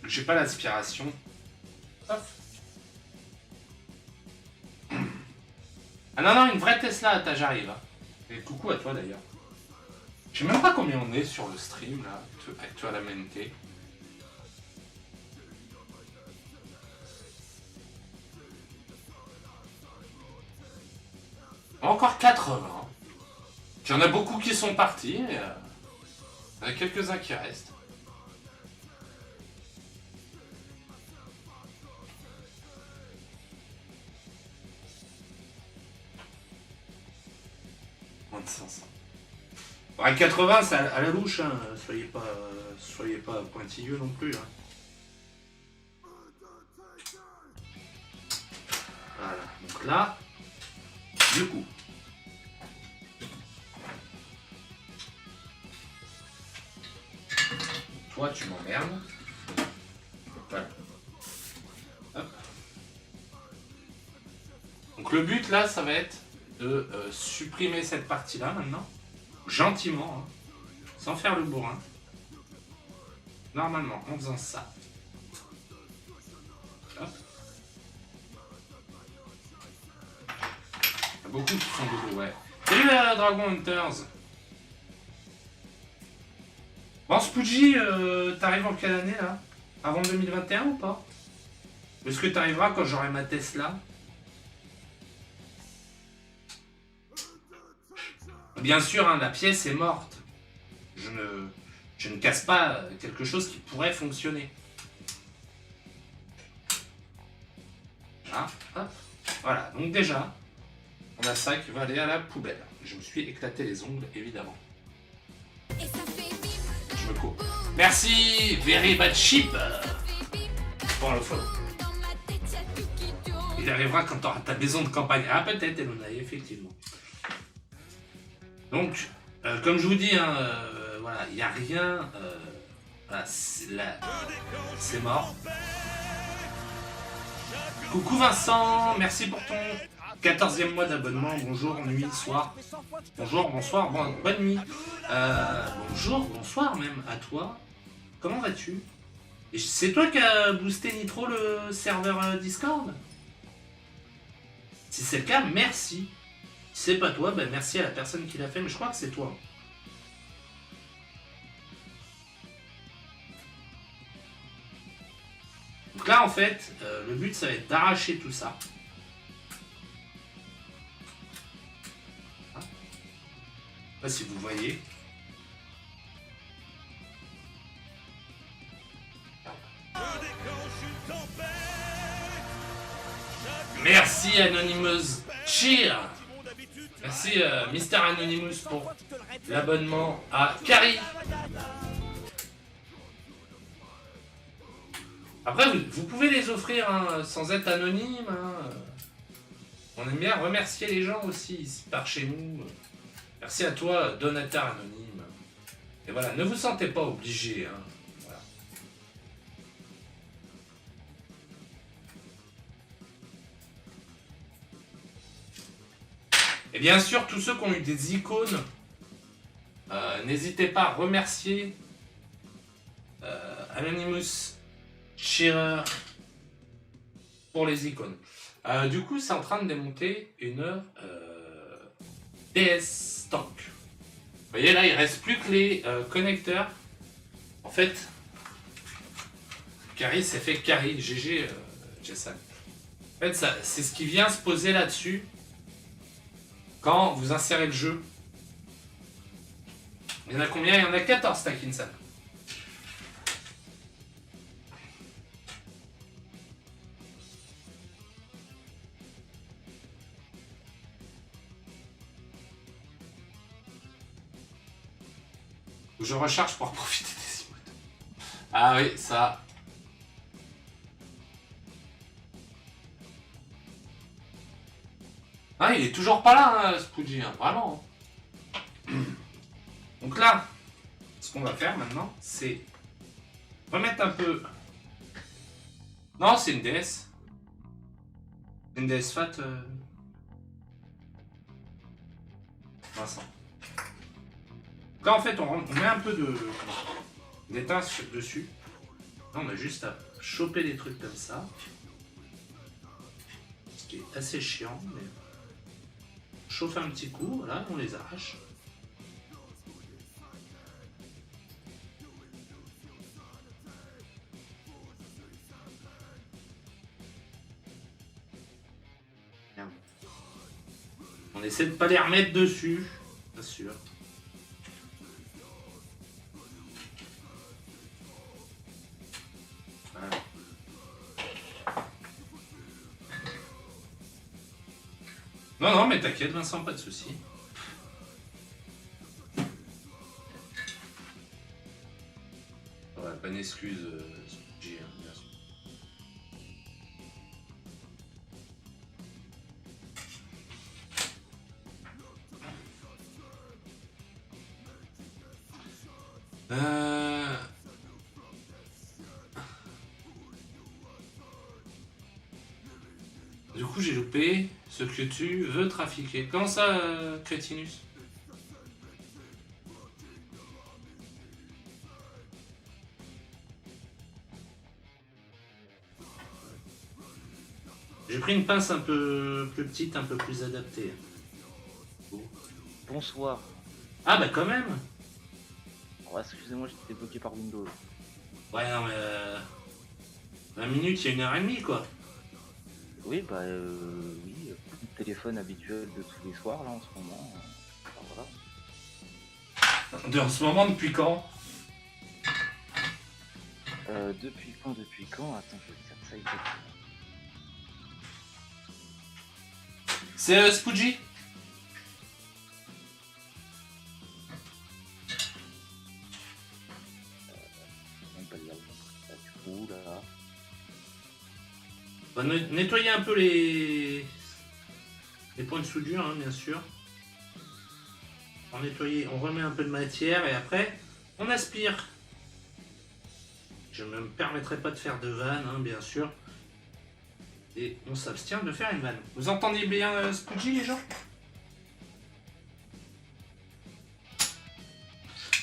J'ai pas l'aspiration. Hop. Ah non, non, une vraie Tesla, j'arrive. Hein. Et coucou à toi d'ailleurs. Je sais même pas combien on est sur le stream là, actuellement. Encore 80. Il y en a beaucoup qui sont partis. Et, il y en a quelques-uns qui restent. Moins de 500. À 80, c'est à la louche, hein. Soyez pas pointilleux non plus. Hein. Voilà, donc là, du coup. Toi, tu m'emmerdes. Voilà. Hop. Donc le but là, ça va être de supprimer cette partie-là maintenant. Gentiment, hein, sans faire le bourrin. Normalement, en faisant ça. Hop. Il y a beaucoup qui font dodo, ouais. Salut Dragon Hunters. Bon, Spoogie, t'arrives en quelle année là? Avant 2021 ou pas? Est-ce que t'arriveras quand j'aurai ma Tesla? Bien sûr, hein, la pièce est morte. Je ne casse pas quelque chose qui pourrait fonctionner. Voilà, hop. Voilà, donc déjà, on a ça qui va aller à la poubelle. Je me suis éclaté les ongles, évidemment. Je me cours. Merci, Very Bad Sheep, pour le follow. Il arrivera quand tu auras ta maison de campagne. Ah, peut-être, Elona, effectivement. Donc, comme je vous dis, hein, voilà, il n'y a rien. Voilà, c'est mort. Coucou Vincent, merci pour ton 14e mois d'abonnement. Bonjour, nuit, soir. Bonjour, bonsoir, bonne nuit. Bonjour, bonsoir même à toi. Comment vas-tu? C'est toi qui as boosté Nitro le serveur Discord? Si c'est le cas, merci. Si c'est pas toi, ben merci à la personne qui l'a fait, mais je crois que c'est toi. Donc là, en fait, le but, ça va être d'arracher tout ça. Je sais pas si vous voyez. Merci Anonymous Cheer. Merci Mister Anonymous pour l'abonnement à Carrie. Après, vous pouvez les offrir hein, sans être anonyme. Hein. On aime bien remercier les gens aussi ici par chez nous. Merci à toi, donateur anonyme. Et voilà, ne vous sentez pas obligé. Hein. Voilà. Et bien sûr, tous ceux qui ont eu des icônes, n'hésitez pas à remercier Anonymous Cheerer pour les icônes. Du coup, c'est en train de démonter une DS Tank. Vous voyez là, il reste plus que les connecteurs. En fait, Carrie s'est fait Carrie, GG Jason. En fait, c'est ce qui vient se poser là-dessus quand vous insérez le jeu. Il y en a combien? Il y en a 14 Stackinson. Je recharge pour profiter des emotes. Ah oui, ça. Ah, il est toujours pas là, hein, Spoogie, hein, vraiment. Donc là, ce qu'on va faire maintenant, c'est remettre un peu. Non, c'est une DS. Une DS Fat. Vincent. Là, en fait, on met un peu d'étain dessus. Là, on a juste à choper des trucs comme ça. Ce qui est assez chiant, mais... On chauffe un petit coup, voilà, on les arrache. On essaie de pas les remettre dessus, bien sûr. Non, non, mais t'inquiète, Vincent, pas de soucis. Ouais, pas une excuse, Spoogie, hein, bien sûr. Du coup, j'ai loupé ce que tu veux trafiquer. Comment ça, Crétinus? J'ai pris une pince un peu plus petite, un peu plus adaptée. Bonsoir. Ah bah quand même. Oh, excusez-moi, j'étais bloqué par Windows. Ouais, non mais... 20 minutes, il y a 1h30, quoi. Oui, bah oui, le téléphone habituel de tous les soirs, là, en ce moment. Voilà. En ce moment, depuis quand? Depuis quand? Attends, je vais te dire ça exactement. C'est Spoogie? Même pas le dire. Du coup, là... On va nettoyer un peu les points de soudure, hein, bien sûr. On nettoie, on remet un peu de matière et après, on aspire. Je ne me permettrai pas de faire de vanne, hein, bien sûr. Et on s'abstient de faire une vanne. Vous entendez bien Spooky, les gens?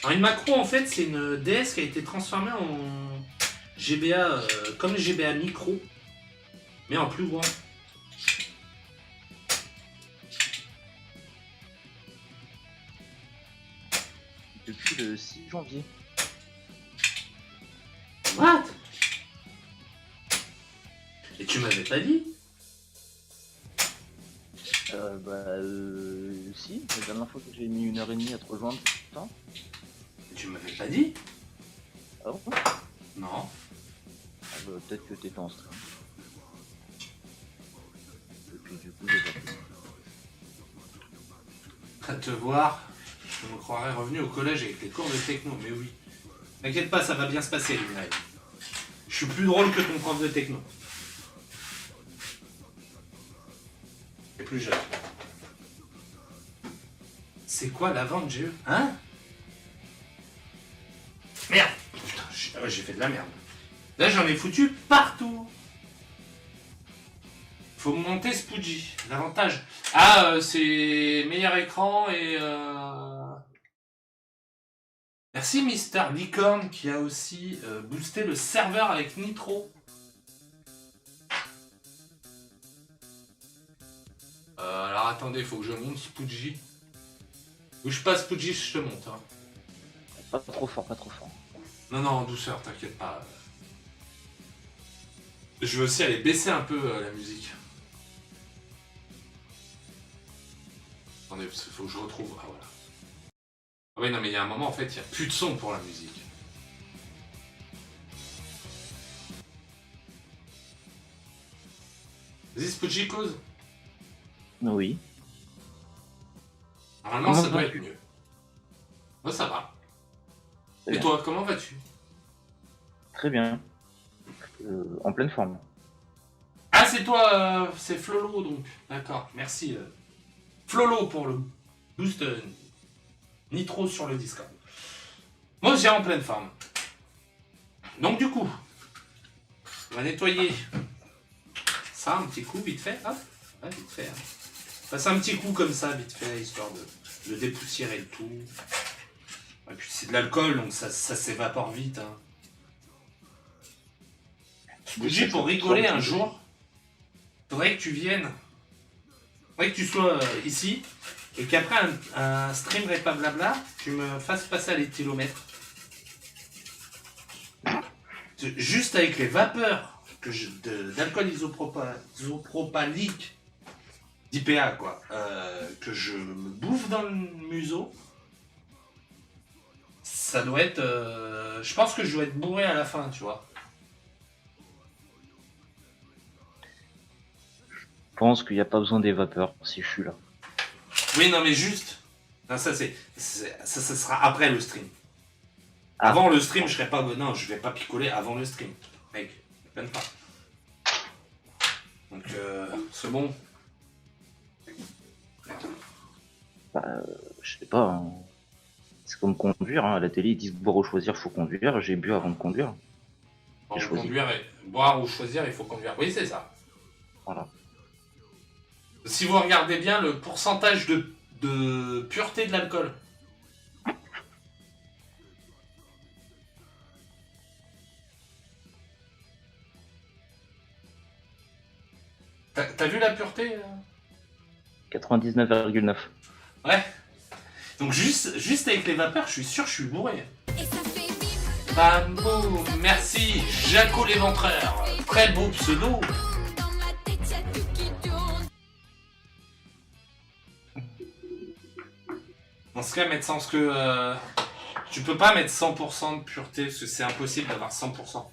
Alors une macro, en fait, c'est une DS qui a été transformée en GBA, comme GBA micro, mais en plus grand. Depuis le 6 janvier. What? Et tu m'avais pas dit? Si, la dernière fois que j'ai mis 1h30 à te rejoindre, putain. Tu m'avais pas dit? Ah bon? Non. Peut-être que t'étais en stream. Et puis du coup, j'ai pas pu. À te voir, je me croirais revenu au collège avec les cours de techno, mais oui. T'inquiète pas, ça va bien se passer, Lunaï. Je suis plus drôle que ton prof de techno. Et plus jeune. C'est quoi la vente, GE? Hein? Merde! Putain, j'ai fait de la merde. Là, j'en ai foutu partout. Faut monter Spooky. L'avantage. Ah, c'est meilleur écran et... Merci Mister Licorne qui a aussi boosté le serveur avec Nitro. Alors attendez, faut que je monte Spooky. Bouge pas Spooky, je te monte. Hein. Pas trop fort, pas trop fort. Non, non, en douceur, t'inquiète pas. Je veux aussi aller baisser un peu la musique. Attendez, parce qu'il faut que je retrouve. Ah voilà. Ah oui, non, mais il y a un moment, en fait, il n'y a plus de son pour la musique. Vas-y, Spooky, close. Oui. Normalement, Comment ça doit vas-tu? être mieux. Moi, ça va. Très Et bien. toi, comment vas-tu? Très bien. En pleine forme. Ah, c'est toi, c'est Flolo, donc. D'accord, merci. Flolo pour le boost Nitro sur le Discord. Moi, j'ai en pleine forme. Donc, du coup, on va nettoyer ça un petit coup, vite fait. Hop, ouais, vite fait. Hein. Passe un petit coup comme ça, vite fait, histoire de dépoussiérer le tout. Et puis, c'est de l'alcool, donc ça s'évapore vite. Hein. Juste pour rigoler un jour, faudrait que tu viennes. Faudrait que tu sois ici. Et qu'après un stream Répa Blabla, tu me fasses passer à l'éthylomètre. Juste avec les vapeurs d'alcool isopropylique, d'IPA quoi, que je me bouffe dans le museau, ça doit être... je pense que je dois être bourré à la fin, tu vois. Je pense qu'il n'y a pas besoin des vapeurs si je suis là. Oui, non mais juste... Non, ça sera après le stream. Ah. Avant le stream, je serais pas... Non, je vais pas picoler avant le stream. Mec, même pas. Donc, c'est bon. Je sais pas. Hein. C'est comme conduire. Hein. À la télé, ils disent boire ou choisir, faut conduire. J'ai bu avant de conduire. Pour conduire, boire ou choisir, il faut conduire. Oui, c'est ça. Voilà. Si vous regardez bien le pourcentage de pureté de l'alcool. T'as vu la pureté 99,9. Ouais. Donc juste avec les vapeurs, je suis sûr que je suis bourré. Bam boum, merci, Jaco l'éventreur. Très beau pseudo. Dans ce cas, mettre 100, parce que tu peux pas mettre 100% de pureté, parce que c'est impossible d'avoir 100%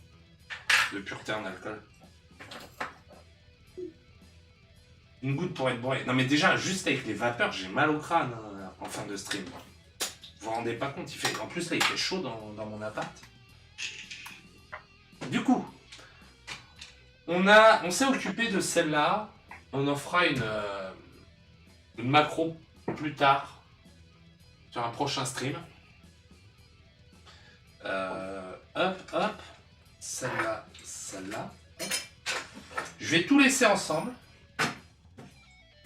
de pureté en alcool. Une goutte pour être bourré. Non mais déjà, juste avec les vapeurs, j'ai mal au crâne hein, en fin de stream. Vous vous rendez pas compte, il fait... En plus là, il fait chaud dans mon appart. Du coup, on s'est occupé de celle-là. On en fera une macro plus tard. sur un prochain stream. Hop, celle-là, celle-là. Je vais tout laisser ensemble.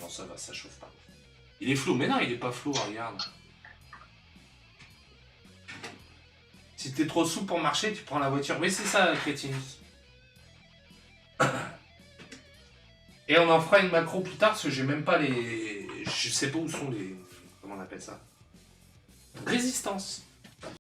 Non, ça va, ça chauffe pas. Il est flou, mais non, il est pas flou, regarde. Si t'es trop souple pour marcher, tu prends la voiture. Oui, c'est ça, Crétinus. Et on en fera une macro plus tard, parce que j'ai même pas les... Je sais pas où sont les... Comment on appelle ça? Résistance.